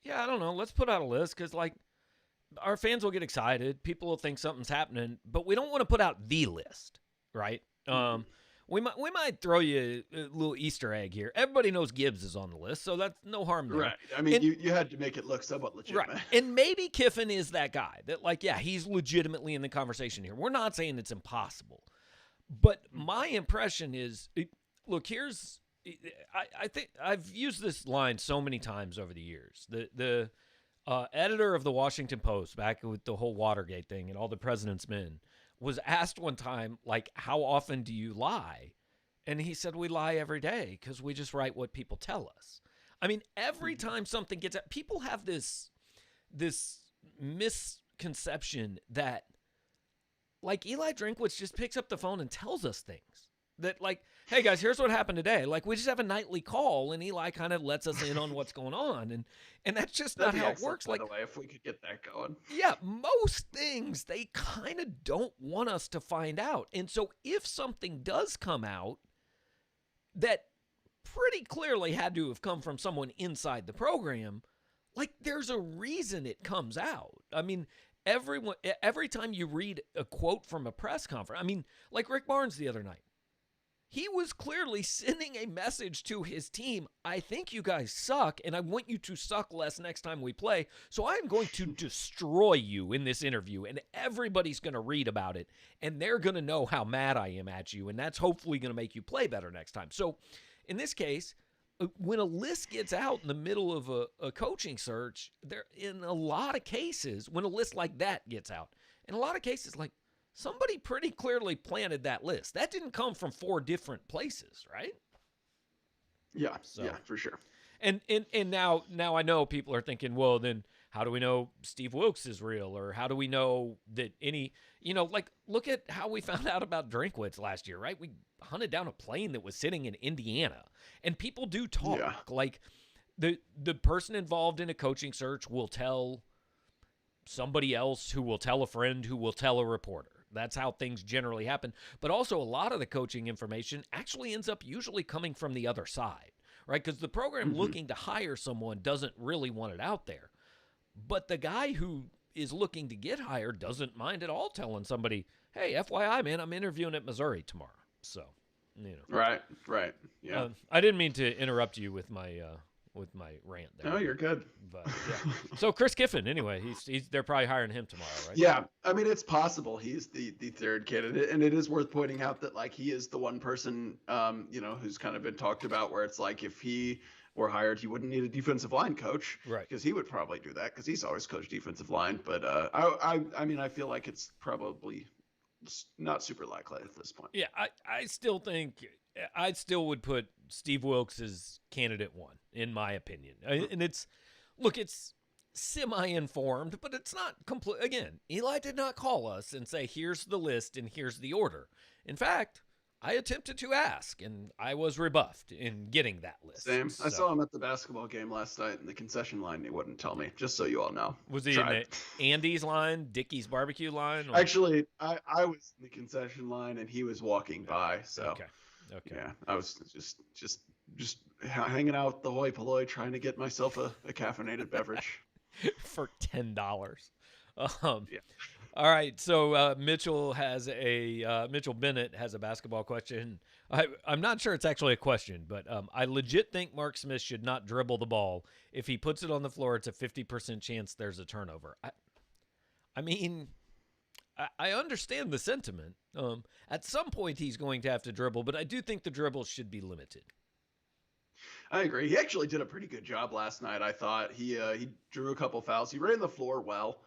yeah, I don't know. Let's put out a list because, like, our fans will get excited. People will think something's happening, but we don't want to put out the list, right? We might throw you a little Easter egg here. Everybody knows Gibbs is on the list, so that's no harm there. Right. I mean, you had to make it look somewhat legitimate. Right. And maybe Kiffin is that guy that, like, yeah, he's legitimately in the conversation here. We're not saying it's impossible. But my impression is, look, I think I've used this line so many times over the years. The editor of the Washington Post, back with the whole Watergate thing and all the President's Men, was asked one time, like, how often do you lie? And he said, we lie every day because we just write what people tell us. I mean, every time something gets out, people have this misconception that, like, Eli Drinkwitz just picks up the phone and tells us things. That like, hey guys, here's what happened today. Like we just have a nightly call, and Eli kind of lets us in on what's going on, and that's just That'd not be how it excellent, works. by Like, the way, if we could get that going. yeah, most things they kind of don't want us to find out, and so if something does come out that pretty clearly had to have come from someone inside the program, like there's a reason it comes out. I mean, every time you read a quote from a press conference, I mean, like Rick Barnes the other night, he was clearly sending a message to his team. I think you guys suck, and I want you to suck less next time we play. So I'm going to destroy you in this interview, and everybody's going to read about it, and they're going to know how mad I am at you, and that's hopefully going to make you play better next time. So in this case, when a list gets out in the middle of a coaching search, there in a lot of cases, when a list like that gets out, in a lot of cases, like, somebody pretty clearly planted that list. That didn't come from 4 different places, right? Yeah, yeah, for sure. And now I know people are thinking, well, then how do we know Steve Wilkes is real? Or how do we know that any, like look at how we found out about Drinkwitz last year, right? We hunted down a plane that was sitting in Indiana. And people do talk. Yeah. Like the person involved in a coaching search will tell somebody else who will tell a friend who will tell a reporter. That's how things generally happen. But also a lot of the coaching information actually ends up usually coming from the other side, right? Because the program looking to hire someone doesn't really want it out there. But the guy who is looking to get hired doesn't mind at all telling somebody, hey, FYI, man, I'm interviewing at Missouri tomorrow. So, Right. Yeah. I didn't mean to interrupt you with my rant there. No, you're good. But yeah. So Chris Kiffin, anyway, they're probably hiring him tomorrow, right? Yeah, I mean it's possible he's the third candidate, and it is worth pointing out that like he is the one person who's kind of been talked about where it's like if he were hired, he wouldn't need a defensive line coach, right? Because he would probably do that because he's always coached defensive line. But I mean I feel like it's probably not super likely at this point. Yeah, I still think I still would put Steve Wilkes as candidate 1 in my opinion, and it's semi-informed, but it's not complete. Again, Eli did not call us and say, here's the list and here's the order. In fact, I attempted to ask, and I was rebuffed in getting that list. Same. So. I saw him at the basketball game last night in the concession line. He wouldn't tell me, just so you all know. Was he in the Andy's line, Dickie's barbecue line? Or? Actually, I was in the concession line, and he was walking by. So, okay. Yeah, I was just hanging out with the hoi polloi, trying to get myself a caffeinated beverage. For $10. Yeah. All right, so Mitchell Bennett has a basketball question. I'm not sure it's actually a question, but I legit think Mark Smith should not dribble the ball. If he puts it on the floor, it's a 50% chance there's a turnover. I mean, I understand the sentiment. At some point, he's going to have to dribble, but I do think the dribble should be limited. I agree. He actually did a pretty good job last night. I thought he drew a couple fouls. He ran the floor well.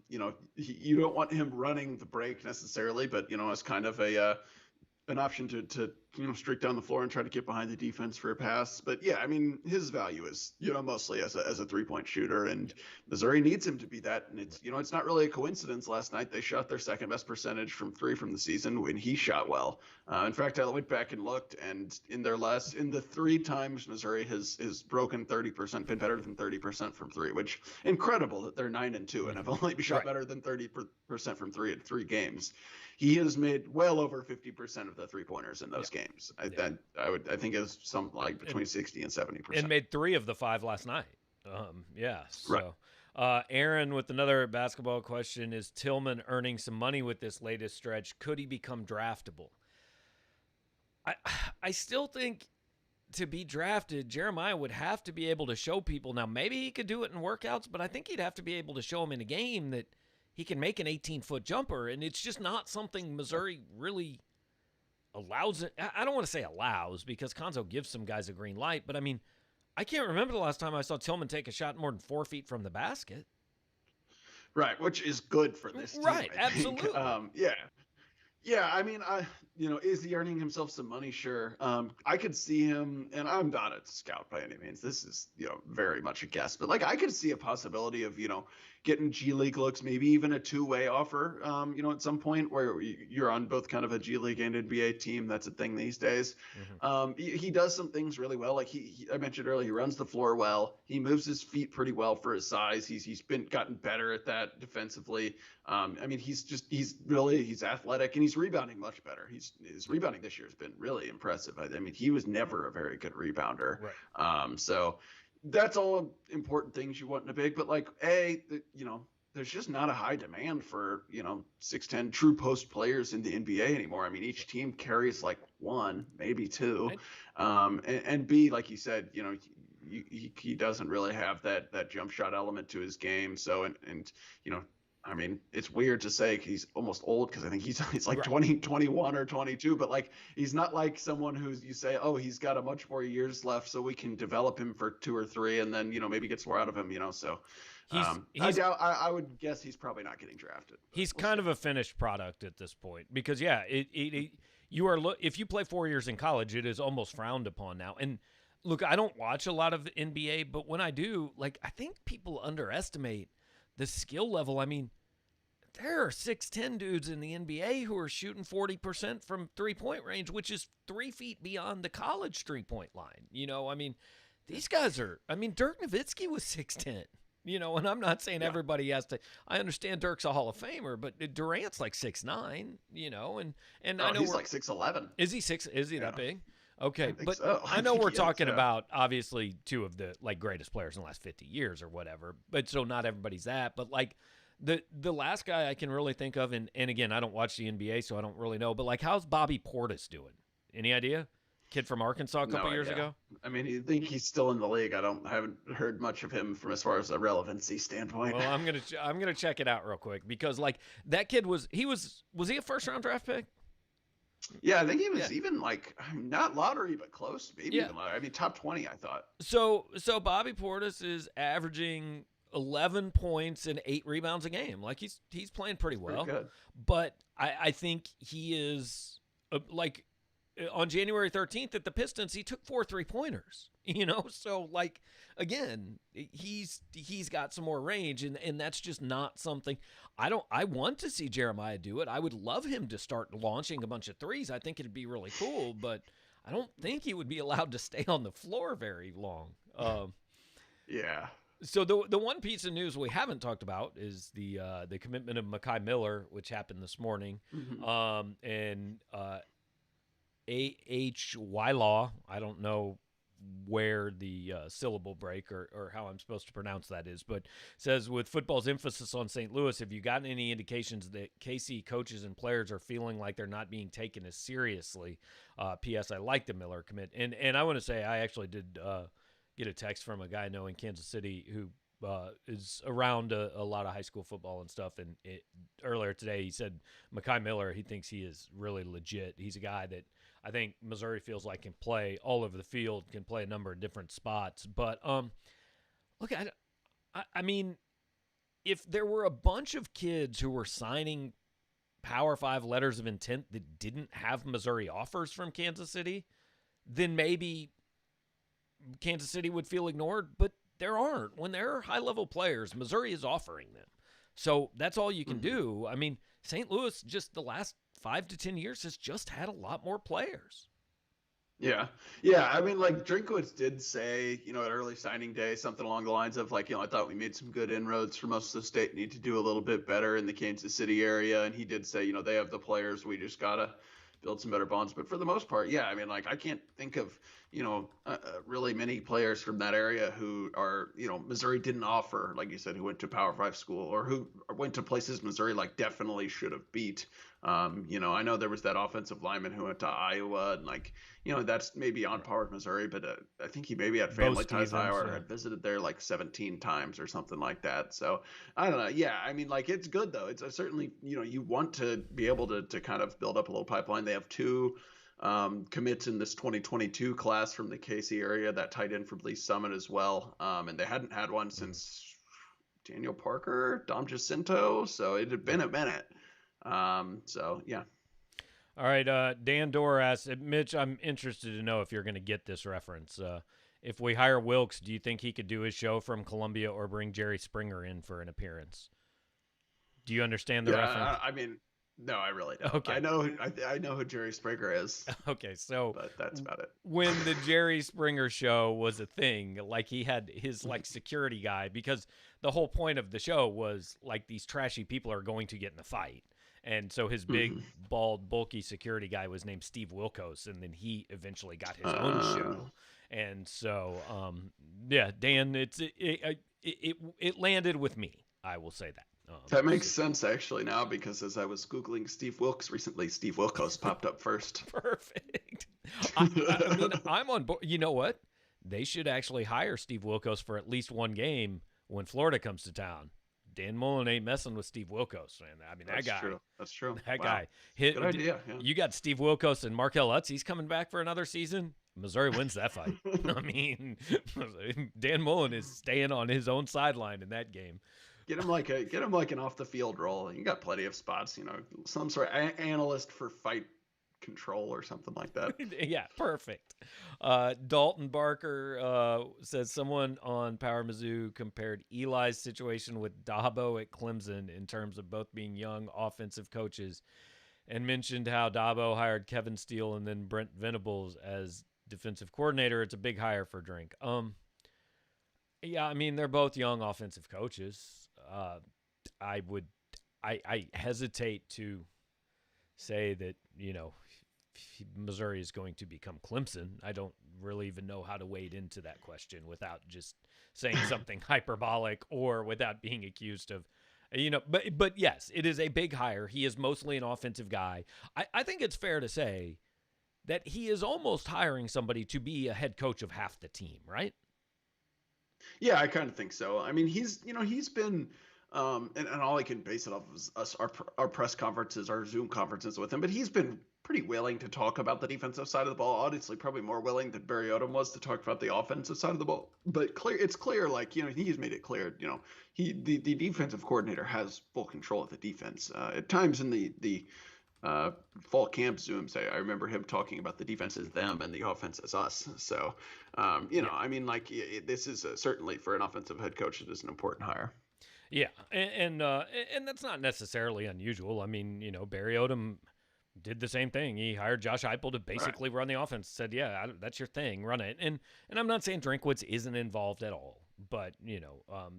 You don't want him running the break necessarily, but as kind of an option to streak down the floor and try to get behind the defense for a pass. But yeah, I mean, his value is mostly as a 3-point shooter, and Missouri needs him to be that. And it's not really a coincidence. Last night they shot their second best percentage from 3 from the season when he shot well. In fact, I went back and looked, and in the 3 times Missouri has broken 30%, been better than 30% from 3, which incredible that they're 9-2 and have only shot better than 30% from 3 in 3 games. He has made well over 50% of the 3-pointers in those games. I think it was something like between 60 and 70%. And made 3 of the 5 last night. Yeah. So, right. Aaron with another basketball question: is Tillman earning some money with this latest stretch? Could he become draftable? I still think to be drafted, Jeremiah would have to be able to show people. Now, maybe he could do it in workouts, but I think he'd have to be able to show them in a game that he can make an 18-foot jumper, and it's just not something Missouri really allows. I don't want to say allows, because Konzo gives some guys a green light, but I mean, I can't remember the last time I saw Tillman take a shot more than 4 feet from the basket. Right, which is good for this team. Right, absolutely. Yeah. I mean, is he earning himself some money? Sure. I could see him, and I'm not a scout by any means. This is, very much a guess, but like I could see a possibility of, getting G League looks, maybe even a two-way offer, at some point where you're on both kind of a G League and NBA team. That's a thing these days. He does some things really well. Like I mentioned earlier, he runs the floor well. He moves his feet pretty well for his size. He's gotten better at that defensively. He's athletic and he's rebounding much better. His rebounding this year has been really impressive. I mean, he was never a very good rebounder. Right. So that's all important things you want in a big, but like, there's just not a high demand for, 6'10" true post players in the NBA anymore. I mean, each team carries like one, maybe two. And B, like you said, he doesn't really have that jump shot element to his game. So, I mean, it's weird to say he's almost old because I think he's like Right. 20, 21 or 22, but like he's not like someone who's you say, oh, he's got a much more years left, so we can develop him for 2 or 3, and then maybe gets more out of him. So I would guess he's probably not getting drafted. He's kind of a finished product at this point because you are if you play 4 years in college, it is almost frowned upon now. And look, I don't watch a lot of the NBA, but when I do, like I think people underestimate the skill level. I mean, there are 6'10" dudes in the NBA who are shooting 40% from 3-point range, which is 3 feet beyond the college 3-point line. I mean, these guys are. I mean, Dirk Nowitzki was 6'10". And I'm not saying everybody has to. I understand Dirk's a Hall of Famer, but Durant's like 6'9". And I know he's like 6'11". Is he 6? Is he that big? Okay, but so. I know we're talking about obviously 2 of the like greatest players in the last 50 years or whatever. But so not everybody's that. But like the last guy I can really think of, and again I don't watch the NBA, so I don't really know. But like, how's Bobby Portis doing? Any idea? Kid from Arkansas a couple years ago. I mean, you think he's still in the league? I haven't heard much of him from as far as a relevancy standpoint. Well, I'm gonna check it out real quick because like that kid was he a first round draft pick? Yeah, I think he was even like not lottery, but close. Maybe even lottery. I mean, top 20, I thought. So Bobby Portis is averaging 11 points and 8 rebounds a game. Like he's playing pretty well. Pretty good. But I think he is like on January 13th at the Pistons, he took 4 3-pointers. So like again, he's got some more range, and that's just not something I want to see Jeremiah do it. I would love him to start launching a bunch of threes. I think it'd be really cool, but I don't think he would be allowed to stay on the floor very long. Yeah. So the one piece of news we haven't talked about is the commitment of Mekhi Miller, which happened this morning. And A.H. Wylaw, I don't know where the syllable break or how I'm supposed to pronounce that is, but says, with football's emphasis on St. Louis, have you gotten any indications that KC coaches and players are feeling like they're not being taken as seriously? P.S. I like the Miller commit. And I want to say I actually did get a text from a guy I know in Kansas City who is around a lot of high school football and stuff. And earlier today he said Mekhi Miller, he thinks he is really legit. He's a guy that I think Missouri feels like can play all over the field, can play a number of different spots. But look, I mean, if there were a bunch of kids who were signing Power 5 letters of intent that didn't have Missouri offers from Kansas City, then maybe Kansas City would feel ignored. But there aren't. When there are high-level players, Missouri is offering them. So that's all you can do. I mean, St. Louis, just the last 5 to 10 years, has just had a lot more players. Yeah. I mean, like Drinkwitz did say, at early signing day, something along the lines of like, I thought we made some good inroads for most of the state, need to do a little bit better in the Kansas City area. And he did say, they have the players. We just got to build some better bonds. But for the most part, I mean, like I can't think of, really many players from that area who are, Missouri didn't offer, like you said, who went to Power 5 school or who went to places Missouri like definitely should have beat. I know there was that offensive lineman who went to Iowa and like, that's maybe on par with Missouri, but I think he maybe had family ties to Iowa or had visited there like 17 times or something like that. So I don't know. Yeah. I mean, like it's good though. It's certainly, you want to be able to kind of build up a little pipeline. They have 2 commits in this 2022 class from the KC area, that tight end from Lee Summit as well. And they hadn't had one since Daniel Parker, Dom Jacinto. So it had been a minute. So yeah. All right, Dan Dorr asks, Mitch, I'm interested to know if you're going to get this reference. If we hire Wilkes, do you think he could do his show from Columbia or bring Jerry Springer in for an appearance? Do you understand the Yeah, reference? I mean, no, I really don't. Okay. I know who Jerry Springer is, Okay, so but that's about it. when the Jerry Springer show was a thing, like he had his like security guy, because the whole point of the show was like these trashy people are going to get in a fight. And so his big, Mhm. bald, bulky security guy was named Steve Wilkos, and then he eventually got his own show. And so, yeah, Dan, it landed with me. I will say that. That makes sense actually now, because as I was Googling Steve Wilkes recently, Steve Wilkos popped up first. Perfect. I mean, I'm on board. You know what? They should actually hire Steve Wilkos for at least one game when Florida comes to town. Dan Mullen ain't messing with Steve Wilkos, man. I mean, That's that guy. true. That's true. That Wow. guy. Good idea. Yeah. You got Steve Wilkos and Markel Utz. He's coming back for another season. Missouri wins that fight. I mean, Dan Mullen is staying on his own sideline in that game. Get him like an off the field role. You got plenty of spots. You know, some sort of analyst for fight control or something like that. Yeah, perfect. Dalton Barker says someone on Power Mizzou compared Eli's situation with Dabo at Clemson in terms of both being young offensive coaches, and mentioned how Dabo hired Kevin Steele and then Brent Venables as defensive coordinator. It's a big hire for Drink. Yeah, I mean, they're both young offensive coaches. I hesitate to say that, Missouri is going to become Clemson. I don't really even know how to wade into that question without just saying something hyperbolic or without being accused of, but yes, it is a big hire. He is mostly an offensive guy. I think it's fair to say that he is almost hiring somebody to be a head coach of half the team, right? Yeah, I kind of think so. I mean, he's been, and all I can base it off of is our press conferences, our Zoom conferences with him, but he's been pretty willing to talk about the defensive side of the ball. Obviously, probably more willing than Barry Odom was to talk about the offensive side of the ball. But it's clear, like, he's made it clear, the defensive coordinator has full control of the defense. At times in the fall camp Zooms, I remember him talking about the defense as them and the offense as us. So, I mean, like, this is certainly for an offensive head coach, it is an important hire. Yeah, and that's not necessarily unusual. I mean, Barry Odom did the same thing. He hired Josh Heupel to basically run the offense. Said, "Yeah, that's your thing, run it." And I'm not saying Drinkwitz isn't involved at all, but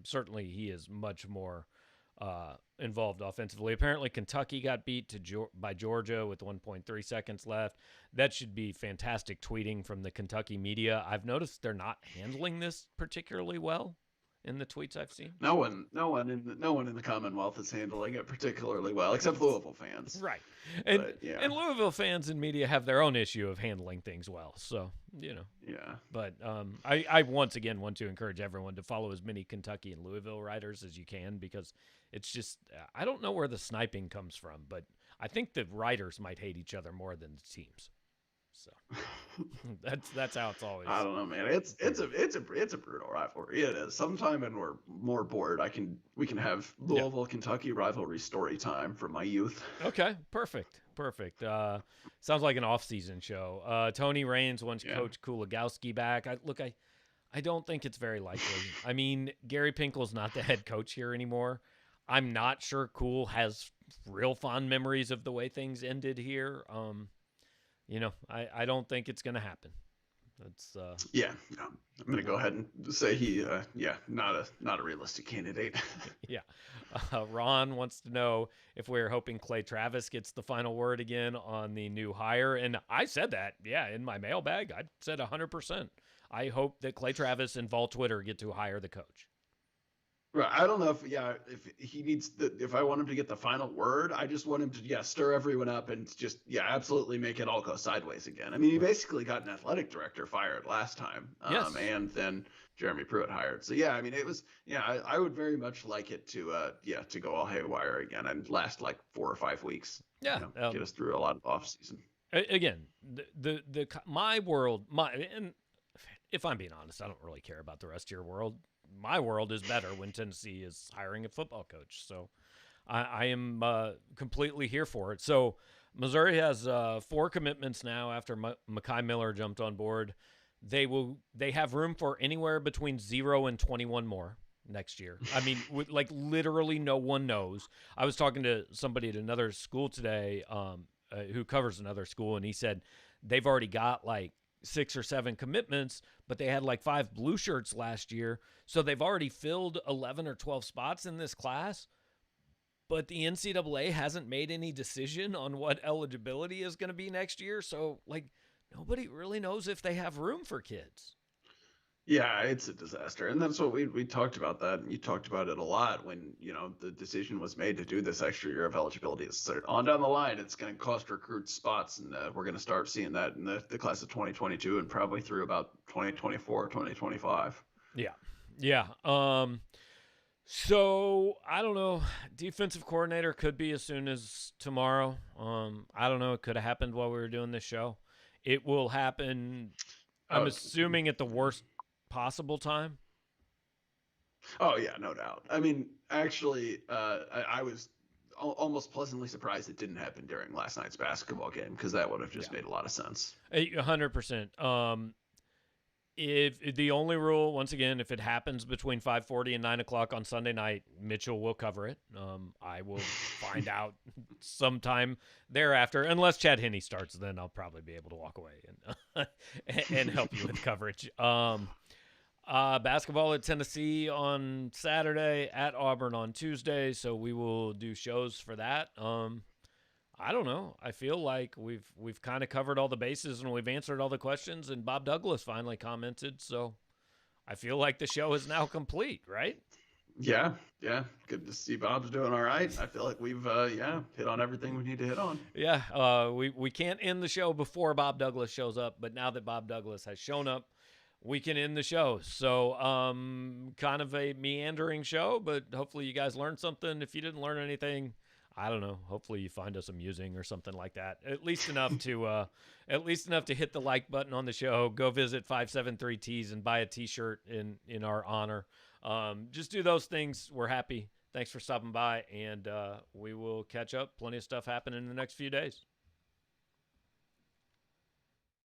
certainly he is much more involved offensively. Apparently, Kentucky got beat by Georgia with 1.3 seconds left. That should be fantastic tweeting from the Kentucky media. I've noticed they're not handling this particularly well in the tweets I've seen. No one in the Commonwealth is handling it particularly well, except Louisville fans. Right, and But, yeah. and Louisville fans and media have their own issue of handling things well. So Yeah. But I once again want to encourage everyone to follow as many Kentucky and Louisville writers as you can, because it's just I don't know where the sniping comes from, but I think the writers might hate each other more than the teams. So that's how it's always. I don't know, man. It's a brutal rivalry. It is. Sometime when we're more bored, we can have Louisville Kentucky rivalry story time from my youth. Okay, perfect. Sounds like an off-season show. Tony Raines wants Coach Kulagowski back. I don't think it's very likely. I mean, Gary Pinkel's not the head coach here anymore. I'm not sure Cool has real fond memories of the way things ended here. I don't think it's going to happen. That's I'm going to go ahead and say he not a realistic candidate. Yeah. Ron wants to know if we're hoping Clay Travis gets the final word again on the new hire. And I said that, in my mailbag. I said 100%. I hope that Clay Travis and Vol Twitter get to hire the coach. Right. I don't know if he needs if I want him to get the final word, I just want him to stir everyone up and just absolutely make it all go sideways again. I mean, he basically got an athletic director fired last time, and then Jeremy Pruitt hired. So I mean, it was I would very much like it to go all haywire again and last like 4 or 5 weeks. Yeah, get us through a lot of off season. Again, my world, and if I'm being honest, I don't really care about the rest of your world. My world is better when Tennessee is hiring a football coach. So I am completely here for it. So Missouri has 4 commitments now after Mekhi Miller jumped on board. They have room for anywhere between 0 and 21 more next year. I mean, like literally no one knows. I was talking to somebody at another school today who covers another school, and he said they've already got like 6 or 7 commitments, but they had like 5 blue shirts last year. So they've already filled 11 or 12 spots in this class. But the NCAA hasn't made any decision on what eligibility is going to be next year. So, like, nobody really knows if they have room for kids. Yeah, it's a disaster. And that's what we talked about that. And you talked about it a lot when, the decision was made to do this extra year of eligibility. So on down the line, it's going to cost recruits spots. And we're going to start seeing that in the class of 2022 and probably through about 2024, 2025. Yeah. Yeah. So I don't know. Defensive coordinator could be as soon as tomorrow. I don't know. It could have happened while we were doing this show. It will happen, I'm assuming, at the worst possible time. Oh yeah, no doubt. I mean, actually, I was almost pleasantly surprised it didn't happen during last night's basketball game because that would have just made a lot of sense. 100%. If the only rule, once again, if it happens between 5:40 and 9 o'clock on Sunday night, Mitchell will cover it. I will find out sometime thereafter, unless Chad Henne starts. Then I'll probably be able to walk away and help you with coverage. Basketball at Tennessee on Saturday, at Auburn on Tuesday. So we will do shows for that. I don't know. I feel like we've kind of covered all the bases and we've answered all the questions, and Bob Douglas finally commented. So I feel like the show is now complete, right? Yeah. Good to see Bob's doing all right. I feel like we've hit on everything we need to hit on. Yeah. We can't end the show before Bob Douglas shows up, but now that Bob Douglas has shown up, we can end the show. So kind of a meandering show, but hopefully you guys learned something. If you didn't learn anything, I don't know. Hopefully you find us amusing or something like that. At least enough to hit the like button on the show. Go visit 573Ts and buy a T-shirt in our honor. Just do those things. We're happy. Thanks for stopping by, and we will catch up. Plenty of stuff happening in the next few days.